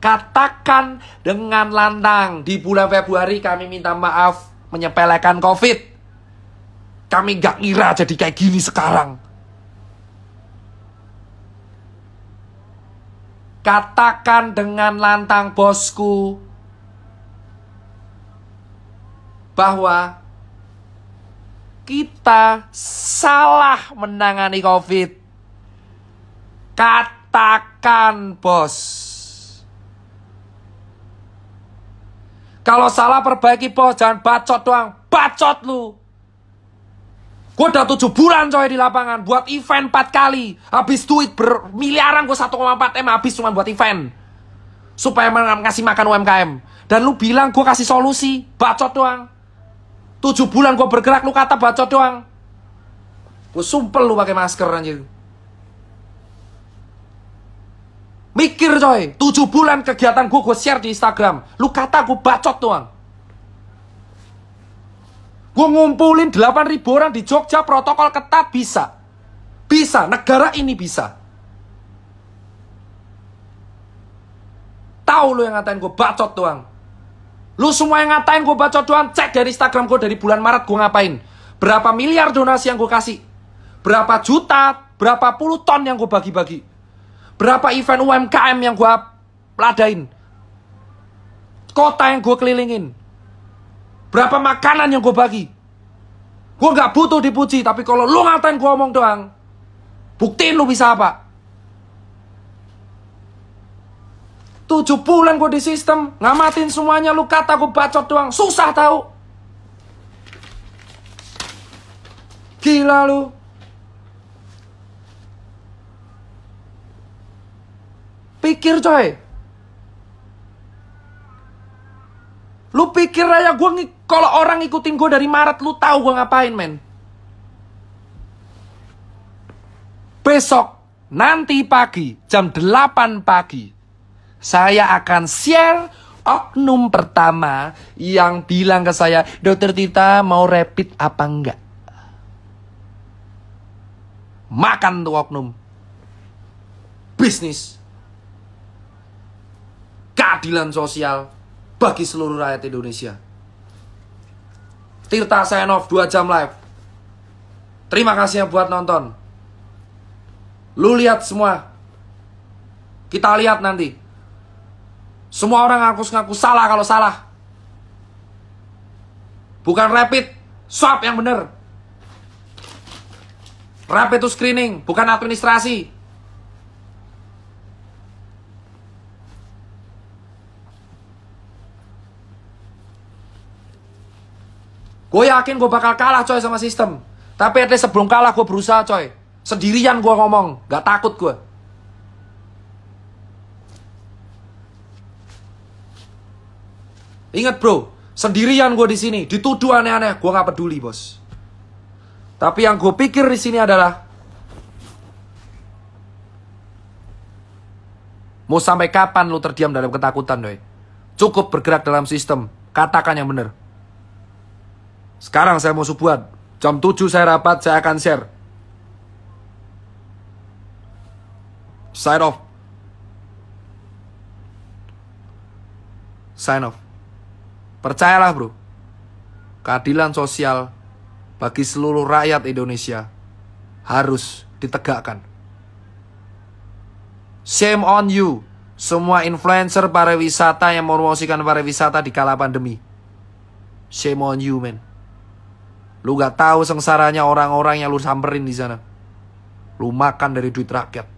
Katakan dengan lantang, di bulan Februari kami minta maaf menyepelekan COVID. Kami gak ngira jadi kayak gini sekarang. Katakan dengan lantang, bosku, bahwa kita salah menangani COVID. Katakan, bos. Kalau salah perbaiki, bos. Jangan bacot doang. Bacot lu. Gue udah 7 bulan coy di lapangan. Buat event 4 kali. Habis duit bermiliaran. Gue 1,4 M habis cuma buat event. Supaya ngasih makan UMKM. Dan lu bilang gue kasih solusi. Bacot doang. 7 bulan gue bergerak. Lu kata bacot doang. Gue sumpel lu pakai masker anjir. Mikir coy, 7 bulan kegiatan gue share di Instagram. Lu kata gue bacot doang. Gue ngumpulin 8.000 orang di Jogja, protokol ketat, bisa. Bisa, negara ini bisa. Tahu lu yang ngatain gue bacot doang. Lu semua yang ngatain gue bacot doang, cek dari Instagram gue dari bulan Maret gue ngapain. Berapa miliar donasi yang gue kasih. Berapa juta, berapa puluh ton yang gue bagi-bagi. Berapa event UMKM yang gue ladain. Kota yang gue kelilingin. Berapa makanan yang gue bagi. Gue gak butuh dipuji. Tapi kalau lu ngatain gue omong doang, buktiin lu bisa apa. 7 bulan gue di sistem, ngamatin semuanya, lu kata gue bacot doang. Susah tahu. Gila lu. Pikir coy. Lu pikir aja kalau orang ngikutin gue dari Maret, lu tahu gue ngapain, men. Besok, nanti pagi, jam 8 pagi, saya akan share oknum pertama yang bilang ke saya, Dokter Tirta mau rapid apa enggak? Makan tuh oknum. Bisnis. Keadilan sosial bagi seluruh rakyat Indonesia. Tirta sign off 2 jam live. Terima kasih yang buat nonton. Lu lihat semua. Kita lihat nanti. Semua orang ngaku-ngaku salah kalau salah. Bukan rapid, swab yang bener. Rapid itu screening, bukan administrasi. Gue yakin gue bakal kalah coy sama sistem. Tapi at least sebelum kalah gue berusaha coy. Sendirian gue ngomong, gak takut gue. Ingat bro, sendirian gue di sini, dituduh aneh-aneh, gue gak peduli bos. Tapi yang gue pikir di sini adalah, mau sampai kapan lu terdiam dalam ketakutan doi? Cukup bergerak dalam sistem, katakan yang benar. Sekarang saya mau subuhan. Jam 7 saya rapat, saya akan share. Sign off. Sign off. Percayalah bro. Keadilan sosial bagi seluruh rakyat Indonesia harus ditegakkan. Shame on you, semua influencer pariwisata yang mempromosikan pariwisata di kala pandemi. Shame on you, men. Lu gak tahu sengsaranya orang-orang yang lu samperin di sana. Lu makan dari duit rakyat.